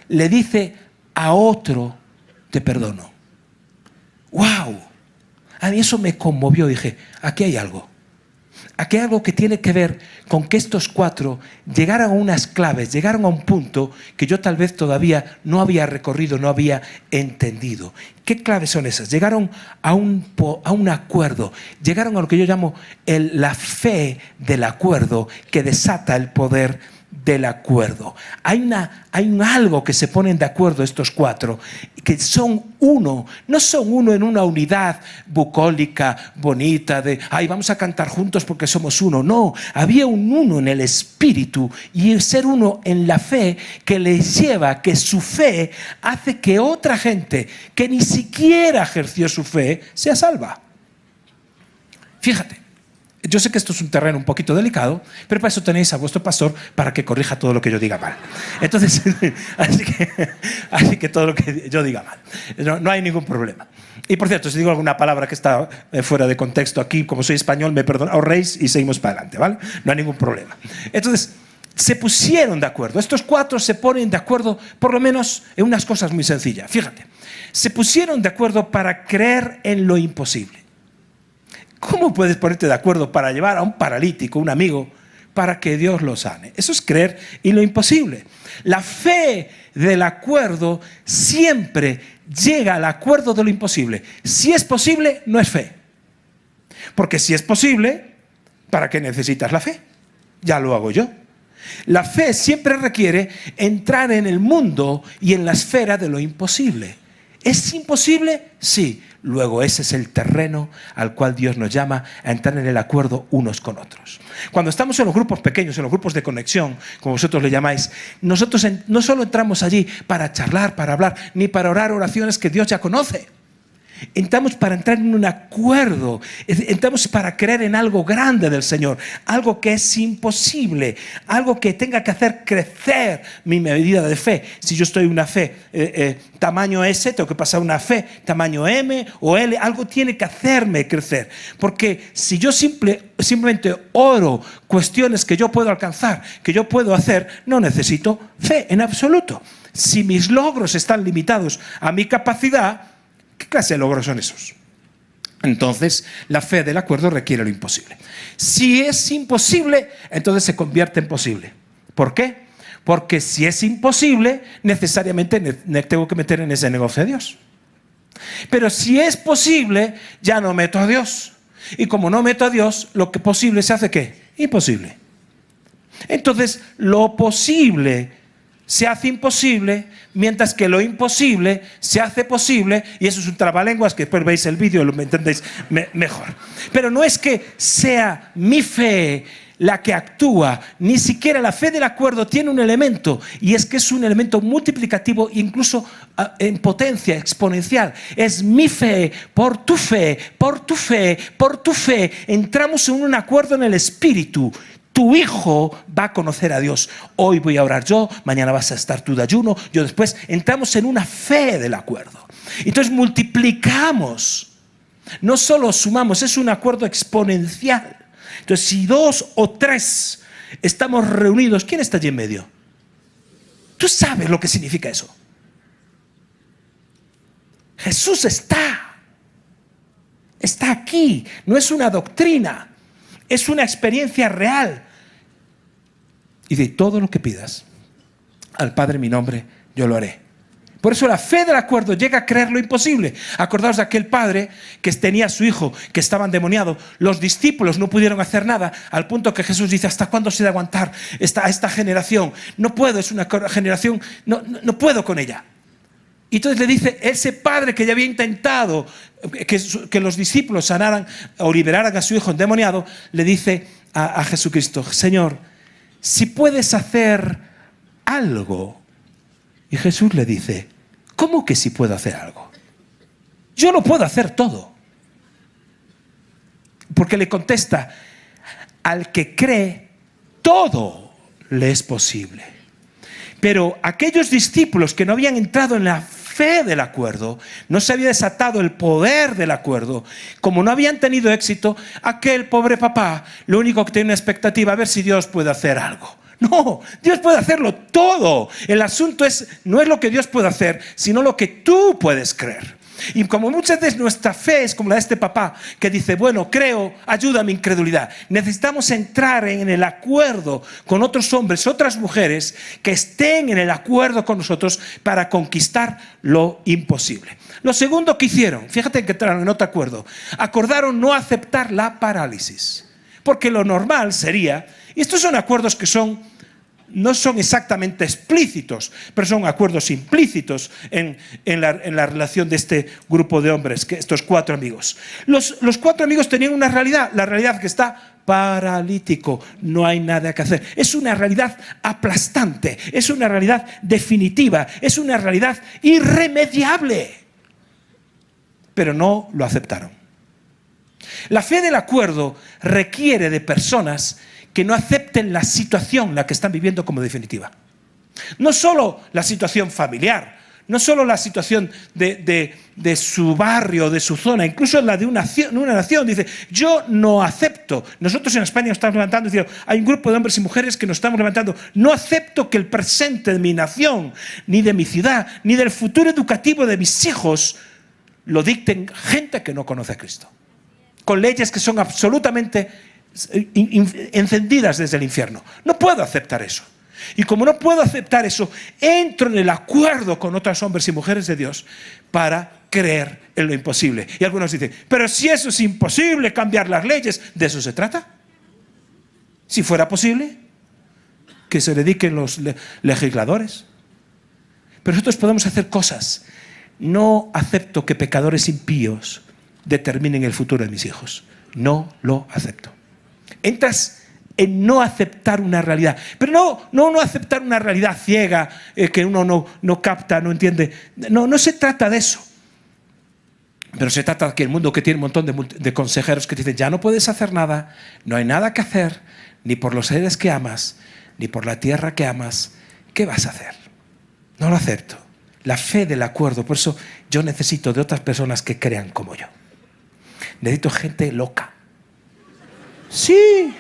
le dice a otro, te perdono. ¡Wow! A mí eso me conmovió. Dije, aquí hay algo. Aquí hay algo que tiene que ver con que estos cuatro llegaron a unas claves, llegaron a un punto que yo tal vez todavía no había recorrido, no había entendido. ¿Qué claves son esas? Llegaron a un acuerdo, llegaron a lo que yo llamo la fe del acuerdo que desata el poder del acuerdo. Hay algo que se ponen de acuerdo estos cuatro, que son uno, no son uno en una unidad bucólica, bonita, de vamos a cantar juntos porque somos uno. No, había un uno en el espíritu, y el ser uno en la fe que les lleva, que su fe hace que otra gente que ni siquiera ejerció su fe sea salva. Fíjate. Yo sé que esto es un terreno un poquito delicado, pero para eso tenéis a vuestro pastor para que corrija todo lo que yo diga mal. Entonces, así que todo lo que yo diga mal, no hay ningún problema. Y por cierto, si digo alguna palabra que está fuera de contexto aquí, como soy español, me ahorréis y seguimos para adelante, ¿vale? No hay ningún problema. Entonces, se pusieron de acuerdo. Estos cuatro se ponen de acuerdo, por lo menos en unas cosas muy sencillas. Fíjate, se pusieron de acuerdo para creer en lo imposible. ¿Cómo puedes ponerte de acuerdo para llevar a un paralítico, un amigo, para que Dios lo sane? Eso es creer en lo imposible. La fe del acuerdo siempre llega al acuerdo de lo imposible. Si es posible, no es fe. Porque si es posible, ¿para qué necesitas la fe? Ya lo hago yo. La fe siempre requiere entrar en el mundo y en la esfera de lo imposible. ¿Es imposible? Sí. Luego ese es el terreno al cual Dios nos llama a entrar en el acuerdo unos con otros. Cuando estamos en los grupos pequeños, en los grupos de conexión, como vosotros le llamáis, nosotros no solo entramos allí para charlar, para hablar, ni para orar oraciones que Dios ya conoce. Entramos para entrar en un acuerdo, entramos para creer en algo grande del Señor, algo que es imposible, algo que tenga que hacer crecer mi medida de fe. Si yo estoy en una fe tamaño S, tengo que pasar a una fe tamaño M o L, algo tiene que hacerme crecer. Porque si yo simplemente oro cuestiones que yo puedo alcanzar, que yo puedo hacer, no necesito fe en absoluto. Si mis logros están limitados a mi capacidad, ¿qué clase de logros son esos? Entonces, la fe del acuerdo requiere lo imposible. Si es imposible, entonces se convierte en posible. ¿Por qué? Porque si es imposible, necesariamente me tengo que meter en ese negocio de Dios. Pero si es posible, ya no meto a Dios. Y como no meto a Dios, lo que posible se hace ¿qué? Imposible. Entonces, lo posible se hace imposible, mientras que lo imposible se hace posible, y eso es un trabalenguas que después veis el vídeo y lo entendéis mejor. Pero no es que sea mi fe la que actúa, ni siquiera la fe del acuerdo tiene un elemento, y es que es un elemento multiplicativo, incluso en potencia exponencial. Es mi fe, por tu fe, por tu fe, por tu fe. Entramos en un acuerdo en el espíritu. Tu hijo va a conocer a Dios. Hoy voy a orar yo, mañana vas a estar tú de ayuno, yo después. Entramos en una fe del acuerdo. Entonces multiplicamos. No solo sumamos, es un acuerdo exponencial. Entonces si 2 o 3 estamos reunidos, ¿quién está allí en medio? Tú sabes lo que significa eso. Jesús está aquí. No es una doctrina. es una experiencia real. Y de todo lo que pidas al Padre en mi nombre, yo lo haré. Por eso la fe del acuerdo llega a creer lo imposible. Acordaos de aquel padre que tenía a su hijo que estaba endemoniado. Los discípulos no pudieron hacer nada, al punto que Jesús dice: ¿hasta cuándo se ha de aguantar esta generación? No puedo, es una generación, no puedo con ella. Y entonces le dice ese padre que ya había intentado que los discípulos sanaran o liberaran a su hijo endemoniado, le dice a Jesucristo: Señor, si puedes hacer algo. Y Jesús le dice: ¿cómo que si puedo hacer algo? Yo no puedo hacer todo. Porque le contesta: al que cree, todo le es posible. Pero aquellos discípulos que no habían entrado en la fe del acuerdo, no se había desatado el poder del acuerdo, como no habían tenido éxito, aquel pobre papá lo único que tiene una expectativa: a ver si Dios puede hacer algo. No, Dios puede hacerlo todo. El asunto no es lo que Dios puede hacer, sino lo que tú puedes creer. Y como muchas veces nuestra fe es como la de este papá que dice: bueno, creo, ayuda a mi incredulidad. Necesitamos entrar en el acuerdo con otros hombres, otras mujeres que estén en el acuerdo con nosotros para conquistar lo imposible. Lo segundo que hicieron, fíjate que entraron en otro acuerdo, acordaron no aceptar la parálisis. Porque lo normal sería, y estos son acuerdos que no son exactamente explícitos, pero son acuerdos implícitos en la relación de este grupo de hombres, estos 4 amigos. Los 4 amigos tenían una realidad, la realidad que está paralítico, no hay nada que hacer. Es una realidad aplastante, es una realidad definitiva, es una realidad irremediable. Pero no lo aceptaron. La fe del acuerdo requiere de personas que no acepten la situación, la que están viviendo, como definitiva. No solo la situación familiar, no solo la situación de su barrio, de su zona, incluso la de una nación. Dice: yo no acepto. Nosotros en España nos estamos levantando y diciendo: hay un grupo de hombres y mujeres que nos estamos levantando. No acepto que el presente de mi nación, ni de mi ciudad, ni del futuro educativo de mis hijos lo dicten gente que no conoce a Cristo, con leyes que son absolutamente encendidas desde el infierno. No puedo aceptar eso. Y como no puedo aceptar eso, entro en el acuerdo con otros hombres y mujeres de Dios para creer en lo imposible. Y algunos dicen: pero si eso es imposible, cambiar las leyes, ¿de eso se trata? Si fuera posible, que se dediquen los legisladores. Pero nosotros podemos hacer cosas. No acepto que pecadores impíos determinen el futuro de mis hijos. No lo acepto. Entras en no aceptar una realidad, pero no aceptar una realidad ciega que uno no capta, no entiende. No se trata de eso. Pero se trata de que el mundo, que tiene un montón de consejeros que dicen: ya no puedes hacer nada, no hay nada que hacer, ni por los seres que amas, ni por la tierra que amas. ¿Qué vas a hacer? No lo acepto. La fe del acuerdo. Por eso yo necesito de otras personas que crean como yo. Necesito gente loca. Sí.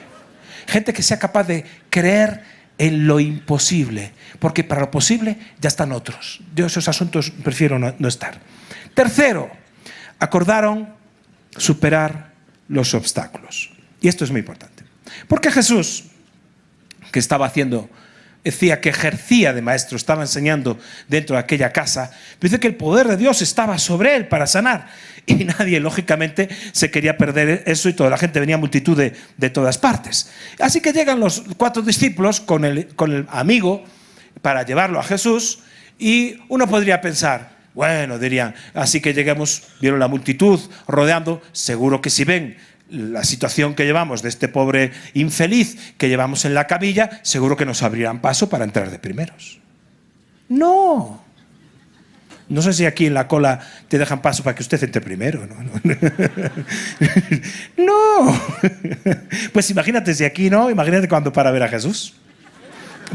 Gente que sea capaz de creer en lo imposible. Porque para lo posible ya están otros. Yo esos asuntos prefiero no estar. Tercero, acordaron superar los obstáculos. Y esto es muy importante. Porque Jesús, que decía que ejercía de maestro, estaba enseñando dentro de aquella casa, dice que el poder de Dios estaba sobre él para sanar. Y nadie, lógicamente, se quería perder eso, y toda la gente venía, multitud de todas partes. Así que llegan los 4 discípulos con el amigo para llevarlo a Jesús, y uno podría pensar: bueno, dirían, así que llegamos, vieron la multitud rodeando, seguro que si ven la situación que llevamos de este pobre infeliz que llevamos en la camilla, seguro que nos abrirán paso para entrar de primeros. No sé si aquí en la cola te dejan paso para que usted entre primero. No. Pues imagínate si aquí no, imagínate cuando para ver a Jesús.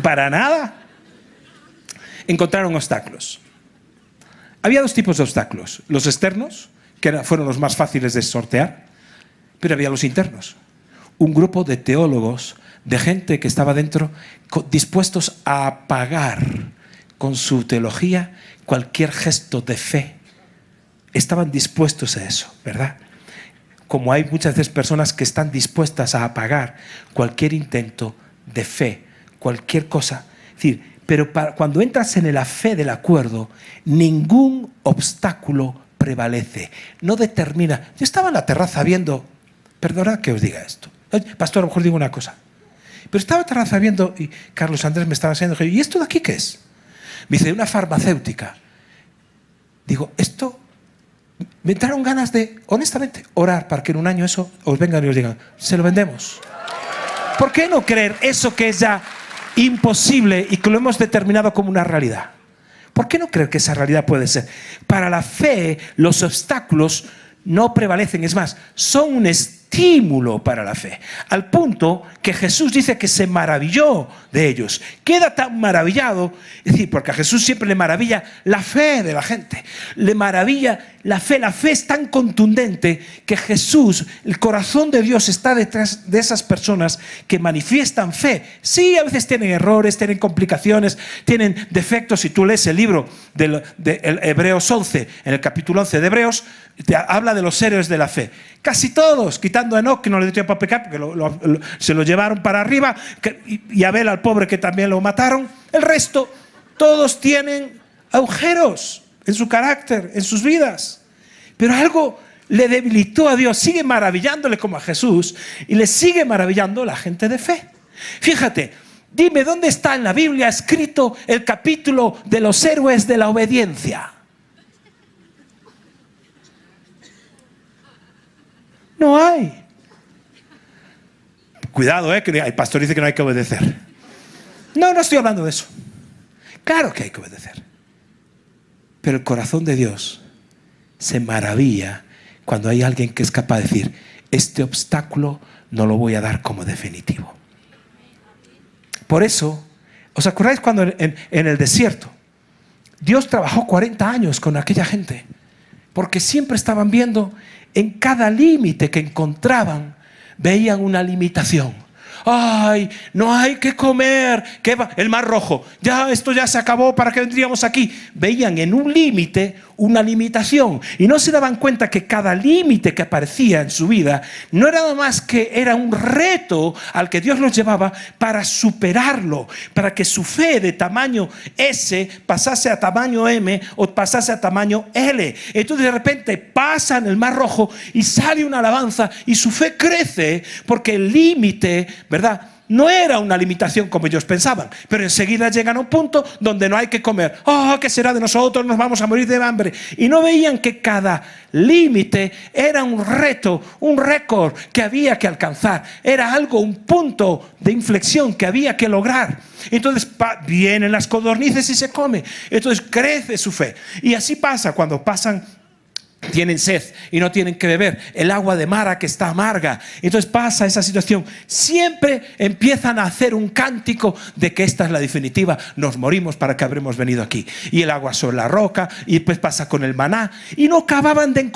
Para nada. Encontraron obstáculos. Había 2 tipos de obstáculos: los externos, que fueron los más fáciles de sortear, pero había los internos. Un grupo de teólogos, de gente que estaba dentro, dispuestos a pagar con su teología cualquier gesto de fe. Estaban dispuestos a eso, ¿verdad? como hay muchas veces personas que están dispuestas a apagar cualquier intento de fe, cualquier cosa. Es decir, pero cuando entras en la fe del acuerdo, ningún obstáculo prevalece, no determina. Yo estaba en la terraza viendo, perdona que os diga esto, pastor, a lo mejor digo una cosa, pero estaba en la terraza viendo y Carlos Andrés me estaba enseñando, ¿y esto de aquí qué es? Me dice, una farmacéutica. Digo, esto, me entraron ganas de, honestamente, orar para que en un año eso os vengan y os digan, se lo vendemos. ¿Por qué no creer eso que es ya imposible y que lo hemos determinado como una realidad? ¿Por qué no creer que esa realidad puede ser? Para la fe, los obstáculos no prevalecen, es más, son un estímulo para la fe, al punto que Jesús dice que se maravilló de ellos. Queda tan maravillado, es decir, porque a Jesús siempre le maravilla la fe de la gente, le maravilla la fe es tan contundente que Jesús, el corazón de Dios está detrás de esas personas que manifiestan fe. Sí, a veces tienen errores, tienen complicaciones, tienen defectos. Si tú lees el libro de Hebreos 11, en el capítulo 11 de Hebreos, te habla de los héroes de la fe. Casi todos, quitando a Enoc, que no le dio tiempo a pecar, porque se lo llevaron para arriba, y a Abel, al pobre, que también lo mataron. El resto, todos tienen agujeros en su carácter, en sus vidas. Pero algo le debilitó a Dios. Sigue maravillándole como a Jesús y le sigue maravillando la gente de fe. Fíjate, dime, ¿dónde está en la Biblia escrito el capítulo de los héroes de la obediencia? No hay. Cuidado, que el pastor dice que no hay que obedecer. No estoy hablando de eso. Claro que hay que obedecer. Pero el corazón de Dios se maravilla cuando hay alguien que es capaz de decir, este obstáculo no lo voy a dar como definitivo. Por eso, ¿os acordáis cuando en el desierto Dios trabajó 40 años con aquella gente? Porque siempre estaban viendo, en cada límite que encontraban, veían una limitación. ¡Ay, no hay que comer! El Mar Rojo, esto ya se acabó, ¿para qué vendríamos aquí? Veían en un límite una limitación y no se daban cuenta que cada límite que aparecía en su vida no era nada más que era un reto al que Dios los llevaba para superarlo, para que su fe de tamaño S pasase a tamaño M o pasase a tamaño L. Entonces de repente pasan el Mar Rojo y sale una alabanza y su fe crece porque el límite, ¿verdad?, no era una limitación como ellos pensaban, pero enseguida llegan a un punto donde no hay que comer. ¿Qué será de nosotros? Nos vamos a morir de hambre. Y no veían que cada límite era un reto, un récord que había que alcanzar. Era algo, un punto de inflexión que había que lograr. Entonces vienen las codornices y se come. Entonces crece su fe. Y así pasa cuando tienen sed y no tienen que beber el agua de Mara, que está amarga. Entonces pasa esa situación. Siempre empiezan a hacer un cántico de que esta es la definitiva, nos morimos para que habremos venido aquí. Y el agua sobre la roca, y después pasa con el maná. Y no acababan de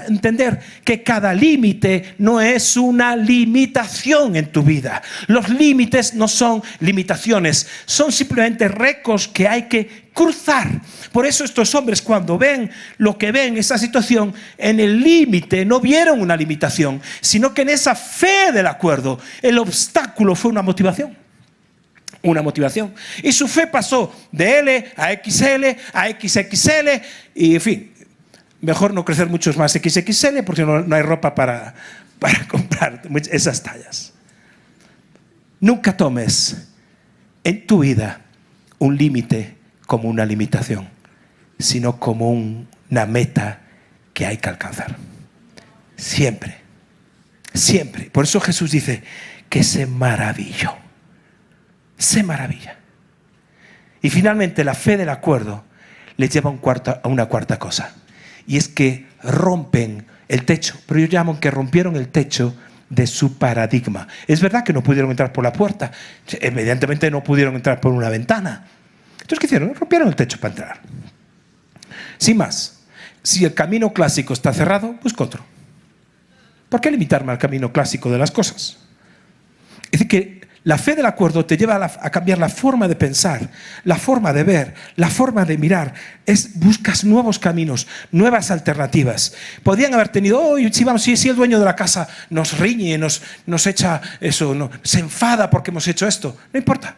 entender que cada límite no es una limitación en tu vida. Los límites no son limitaciones, son simplemente récords que hay que cruzar. Por eso estos hombres, cuando ven lo que ven, esa situación, en el límite no vieron una limitación, sino que en esa fe del acuerdo el obstáculo fue una motivación. Y su fe pasó de L a XL a XXL, y en fin, mejor no crecer muchos más XXL porque no hay ropa para comprar esas tallas. Nunca tomes en tu vida un límite como una limitación, sino como una meta que hay que alcanzar. Siempre. Por eso Jesús dice que se maravilló. Se maravilla. Y finalmente la fe del acuerdo les lleva a una cuarta cosa, y es que rompen el techo. Pero yo llamo que rompieron el techo de su paradigma. Es verdad que no pudieron entrar por la puerta, evidentemente no pudieron entrar por una ventana. Entonces, ¿qué hicieron? Rompieron el techo para entrar. Sin más, si el camino clásico está cerrado, busca otro. ¿Por qué limitarme al camino clásico de las cosas? Es decir, que La fe del acuerdo te lleva a cambiar la forma de pensar, la forma de ver, la forma de mirar. Buscas nuevos caminos, nuevas alternativas. Podrían haber tenido, si el dueño de la casa nos riñe, nos echa eso, se enfada porque hemos hecho esto. No importa.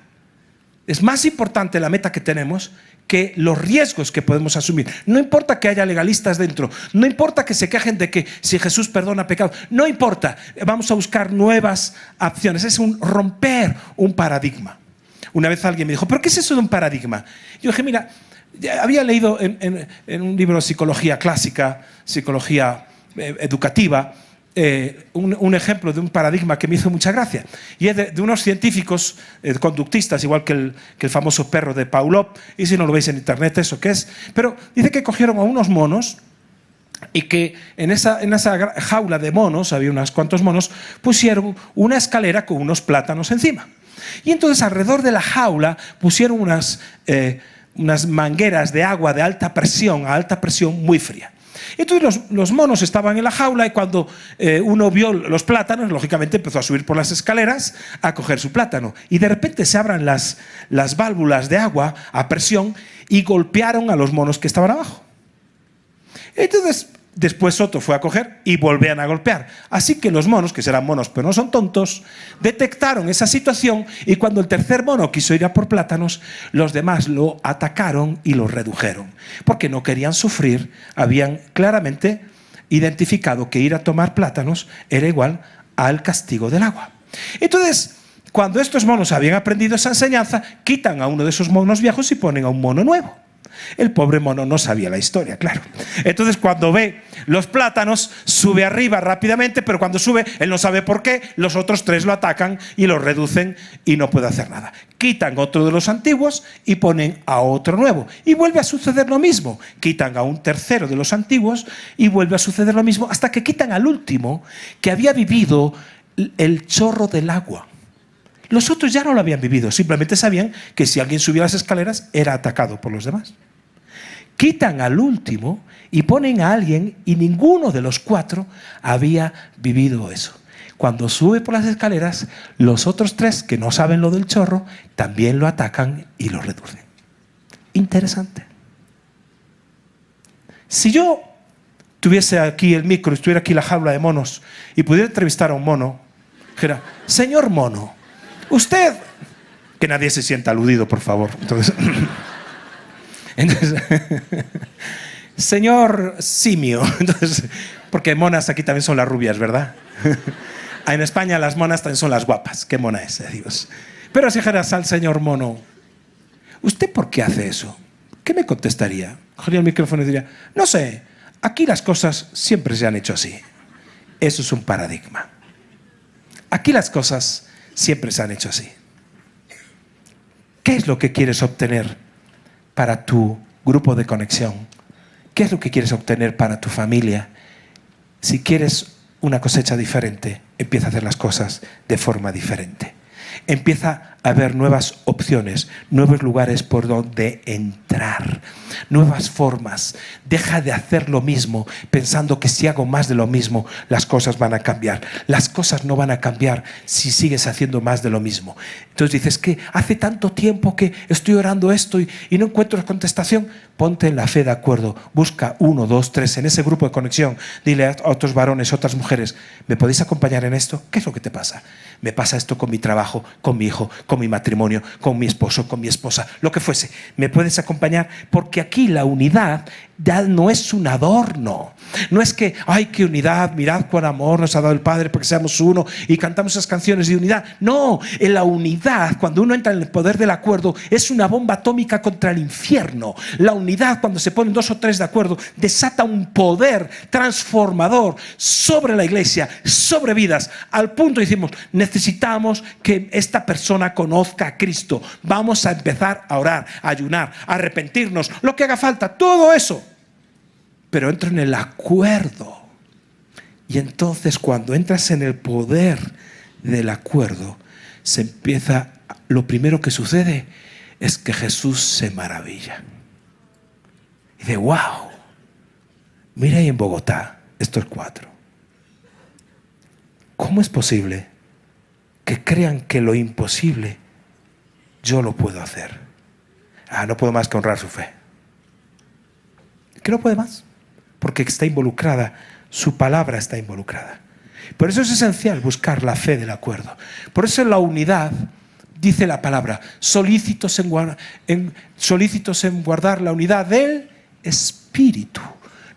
Es más importante la meta que tenemos que los riesgos que podemos asumir. No importa que haya legalistas dentro, no importa que se quejen de que si Jesús perdona pecados, no importa, vamos a buscar nuevas opciones. Es romper un paradigma. Una vez alguien me dijo, ¿pero qué es eso de un paradigma? Yo dije, mira, había leído en un libro de psicología clásica, psicología educativa, un ejemplo de un paradigma que me hizo mucha gracia, y es de unos científicos conductistas, igual que el famoso perro de Pavlov, y si no lo veis en internet eso qué es, pero dice que cogieron a unos monos y que en esa jaula de monos, había unos cuantos monos, pusieron una escalera con unos plátanos encima, y entonces alrededor de la jaula pusieron unas mangueras de agua de alta presión, a alta presión muy fría. Entonces los monos estaban en la jaula y cuando uno vio los plátanos, lógicamente empezó a subir por las escaleras a coger su plátano. Y de repente se abran las válvulas de agua a presión y golpearon a los monos que estaban abajo. Entonces después otro fue a coger y volvían a golpear. Así que los monos, que serán monos pero no son tontos, detectaron esa situación y cuando el tercer mono quiso ir a por plátanos, los demás lo atacaron y lo redujeron. Porque no querían sufrir, habían claramente identificado que ir a tomar plátanos era igual al castigo del agua. Entonces, cuando estos monos habían aprendido esa enseñanza, quitan a uno de esos monos viejos y ponen a un mono nuevo. El pobre mono no sabía la historia, claro. Entonces cuando ve los plátanos, sube arriba rápidamente, pero cuando sube, él no sabe por qué, los otros tres lo atacan y lo reducen y no puede hacer nada. Quitan otro de los antiguos y ponen a otro nuevo. Y vuelve a suceder lo mismo. Quitan a un tercero de los antiguos y vuelve a suceder lo mismo, hasta que quitan al último que había vivido el chorro del agua. Los otros ya no lo habían vivido, simplemente sabían que si alguien subía las escaleras era atacado por los demás. Quitan al último y ponen a alguien y ninguno de los cuatro había vivido eso. Cuando sube por las escaleras, los otros tres que no saben lo del chorro también lo atacan y lo reducen. Interesante. Si yo tuviese aquí el micro, estuviera aquí la jaula de monos y pudiera entrevistar a un mono, dijera, señor mono, usted, que nadie se sienta aludido, por favor. Entonces señor simio, porque monas aquí también son las rubias, ¿verdad? En España las monas también son las guapas. Qué mona es, Dios. Pero si dijeras al señor mono, ¿usted por qué hace eso? ¿Qué me contestaría? Cogería el micrófono y diría, no sé, aquí las cosas siempre se han hecho así. Eso es un paradigma. Aquí las cosas siempre se han hecho así. ¿Qué es lo que quieres obtener para tu grupo de conexión? ¿Qué es lo que quieres obtener para tu familia? Si quieres una cosecha diferente, empieza a hacer las cosas de forma diferente. Empieza a haber nuevas opciones, nuevos lugares por donde entrar, nuevas formas. Deja de hacer lo mismo pensando que si hago más de lo mismo, las cosas van a cambiar. Las cosas no van a cambiar si sigues haciendo más de lo mismo. Entonces dices que hace tanto tiempo que estoy orando esto y no encuentro contestación. Ponte en la fe de acuerdo. Busca 1, 2, 3 en ese grupo de conexión. Dile a otros varones, otras mujeres, ¿me podéis acompañar en esto? ¿Qué es lo que te pasa? Me pasa esto con mi trabajo, con mi hijo, con mi matrimonio, con mi esposo, con mi esposa, lo que fuese. ¿Me puedes acompañar? Porque aquí la unidad ya no es un adorno. No es que, ay, qué unidad, mirad cuán amor nos ha dado el Padre porque seamos uno y cantamos esas canciones de unidad. No, en la unidad, cuando uno entra en el poder del acuerdo, es una bomba atómica contra el infierno. La unidad, cuando se ponen 2 o 3 de acuerdo, desata un poder transformador sobre la iglesia, sobre vidas, al punto decimos, necesitamos que esta persona conozca a Cristo. Vamos a empezar a orar, a ayunar, a arrepentirnos, lo que haga falta, todo eso. Pero entro en el acuerdo. Y entonces cuando entras en el poder del acuerdo, se empieza, lo primero que sucede es que Jesús se maravilla. Y dice, wow, mira ahí en Bogotá, estos 4. ¿Cómo es posible que crean que lo imposible yo lo puedo hacer. No puedo más que honrar su fe. ¿Que no puede más? Porque está involucrada, su palabra está involucrada. Por eso es esencial buscar la fe del acuerdo. Por eso en la unidad dice la palabra, solícitos en guardar la unidad del Espíritu.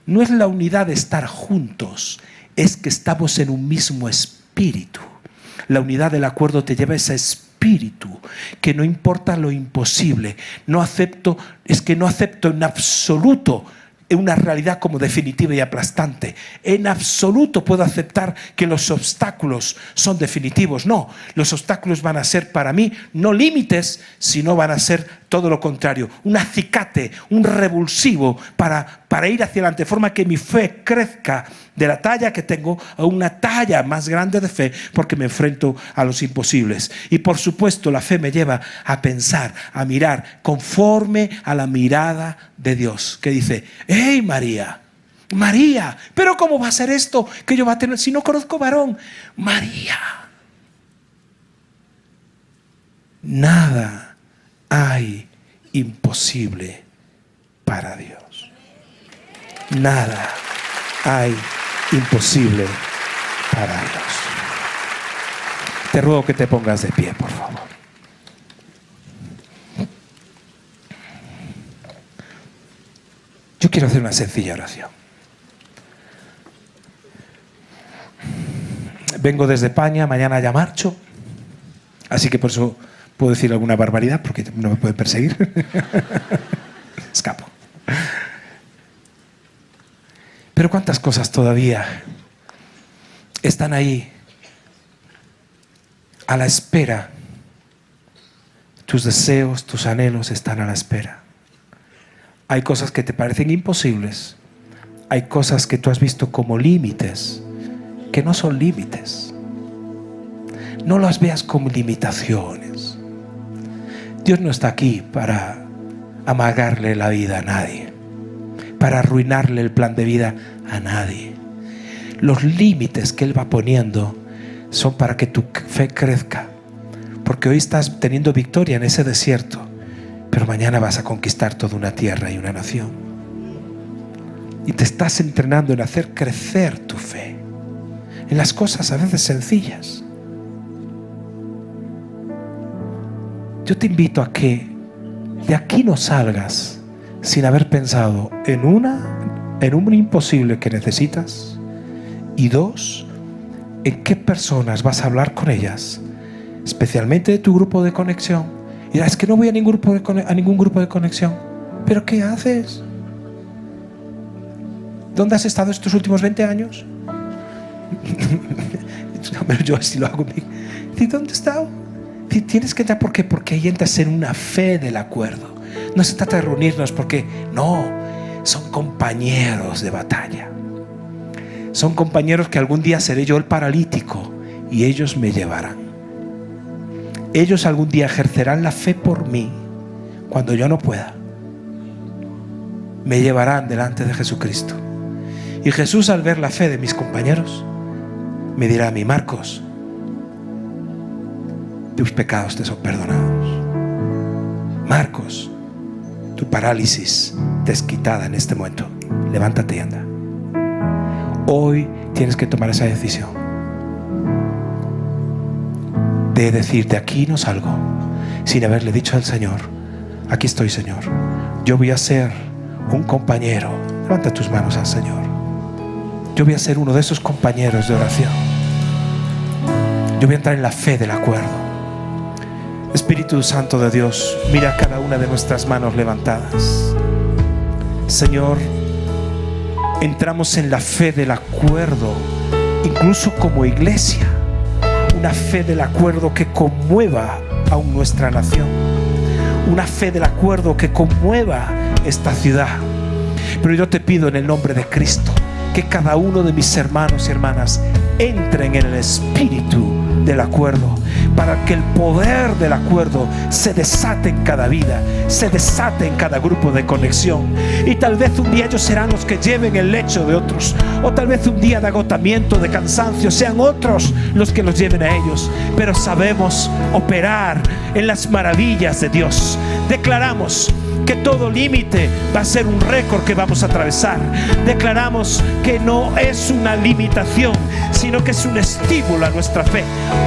No es la unidad de estar juntos, es que estamos en un mismo espíritu. La unidad del acuerdo te lleva a ese espíritu, que no importa lo imposible. No acepto en absoluto una realidad como definitiva y aplastante. En absoluto puedo aceptar que los obstáculos son definitivos. No, los obstáculos van a ser para mí no límites, sino van a ser todo lo contrario, un acicate, un revulsivo para ir hacia adelante, de forma que mi fe crezca de la talla que tengo a una talla más grande de fe, porque me enfrento a los imposibles. Y por supuesto la fe me lleva a pensar, a mirar conforme a la mirada de Dios, que dice: ¡Hey María! María, pero ¿cómo va a ser esto que yo va a tener si no conozco varón? María, nada hay imposible para Dios. Nada hay imposible para Dios. Te ruego que te pongas de pie, por favor. Yo quiero hacer una sencilla oración. Vengo desde España, mañana ya marcho, así que por eso puedo decir alguna barbaridad, porque no me pueden perseguir. Escapo. Pero cuántas cosas todavía están ahí a la espera. Tus deseos, tus anhelos están a la espera. Hay cosas que te parecen imposibles. Hay cosas que tú has visto como límites, que no son límites. No las veas como limitaciones. Dios no está aquí para amargarle la vida a nadie, para arruinarle el plan de vida a nadie. Los límites que Él va poniendo son para que tu fe crezca, porque hoy estás teniendo victoria en ese desierto, pero mañana vas a conquistar toda una tierra y una nación. Y te estás entrenando en hacer crecer tu fe, en las cosas a veces sencillas. Yo te invito a que de aquí no salgas sin haber pensado en un imposible que necesitas, y dos, en qué personas vas a hablar con ellas, especialmente de tu grupo de conexión. Y dirás: es que no voy a ningún grupo de conexión. ¿Pero qué haces? ¿Dónde has estado estos últimos 20 años? Pero yo así lo hago. ¿Dónde he estado? Tienes que entrar. ¿Por qué? Porque ahí entras en una fe del acuerdo. No se trata de reunirnos porque no, son compañeros de batalla. Son compañeros que algún día seré yo el paralítico y ellos me llevarán. Ellos algún día ejercerán la fe por mí cuando yo no pueda. Me llevarán delante de Jesucristo. Y Jesús, al ver la fe de mis compañeros, me dirá a mí: Marcos, tus pecados te son perdonados. Marcos, tu parálisis te es quitada en este momento. Levántate y anda. Hoy tienes que tomar esa decisión de decir: de aquí no salgo sin haberle dicho al Señor: aquí estoy, Señor, yo voy a ser un compañero. Levanta tus manos al Señor. Yo voy a ser uno de esos compañeros de oración. Yo voy a entrar en la fe del acuerdo. Espíritu Santo de Dios, mira cada una de nuestras manos levantadas. Señor, entramos en la fe del acuerdo, incluso como iglesia. Una fe del acuerdo que conmueva aún nuestra nación. Una fe del acuerdo que conmueva esta ciudad. Pero yo te pido en el nombre de Cristo que cada uno de mis hermanos y hermanas entren en el espíritu del acuerdo, para que el poder del acuerdo se desate en cada vida, se desate en cada grupo de conexión. Y tal vez un día ellos serán los que lleven el lecho de otros, o tal vez un día de agotamiento, de cansancio, sean otros los que los lleven a ellos, pero sabemos operar en las maravillas de Dios. Declaramos que todo límite va a ser un récord que vamos a atravesar. Declaramos que no es una limitación, sino que es un estímulo a nuestra fe.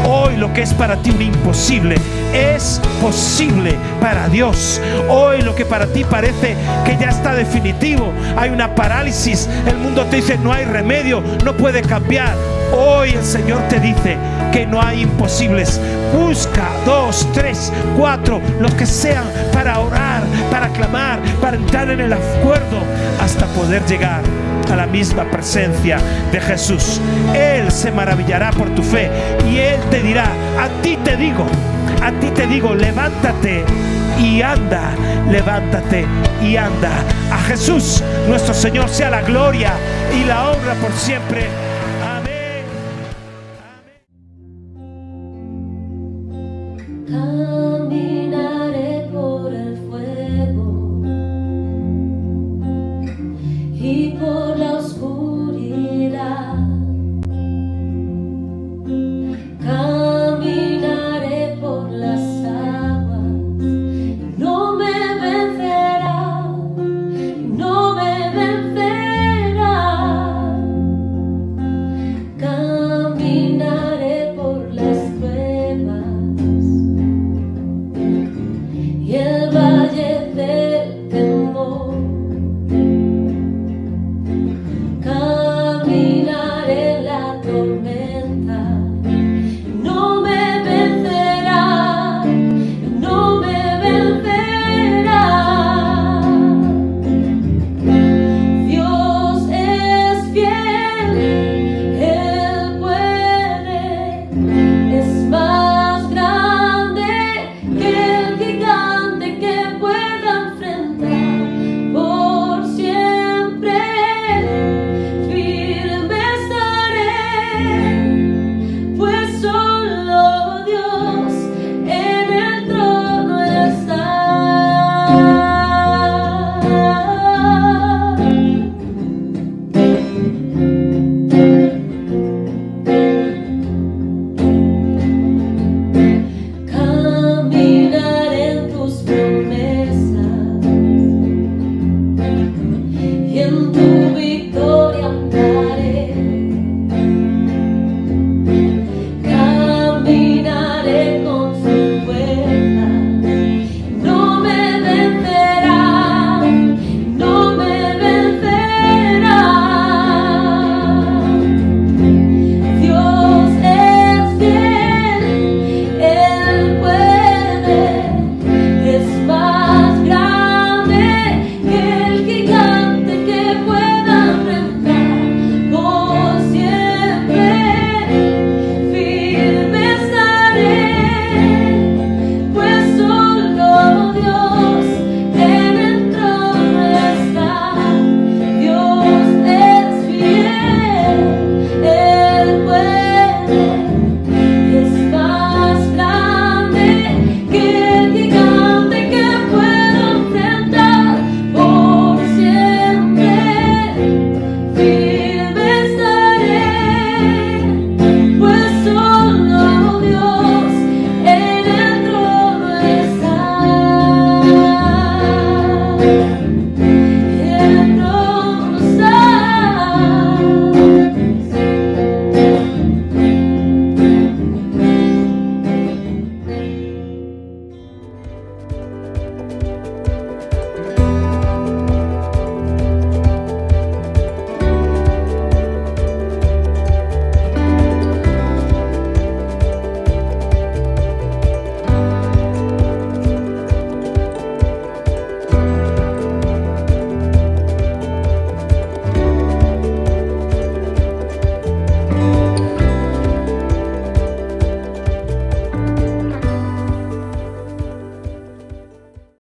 Hoy lo que es para ti un imposible es posible para Dios. Hoy lo que para ti parece que ya está definitivo, hay una parálisis, el mundo te dice no hay remedio, no puede cambiar. Hoy el Señor te dice que no hay imposibles. Busca 2, 3, 4, los que sean, para orar, para clamar, para entrar en el acuerdo, hasta poder llegar a la misma presencia de Jesús. Él se maravillará por tu fe y Él te dirá: a ti te digo, levántate y anda, levántate y anda. A Jesús nuestro Señor sea la gloria y la honra por siempre. Amén. Amén.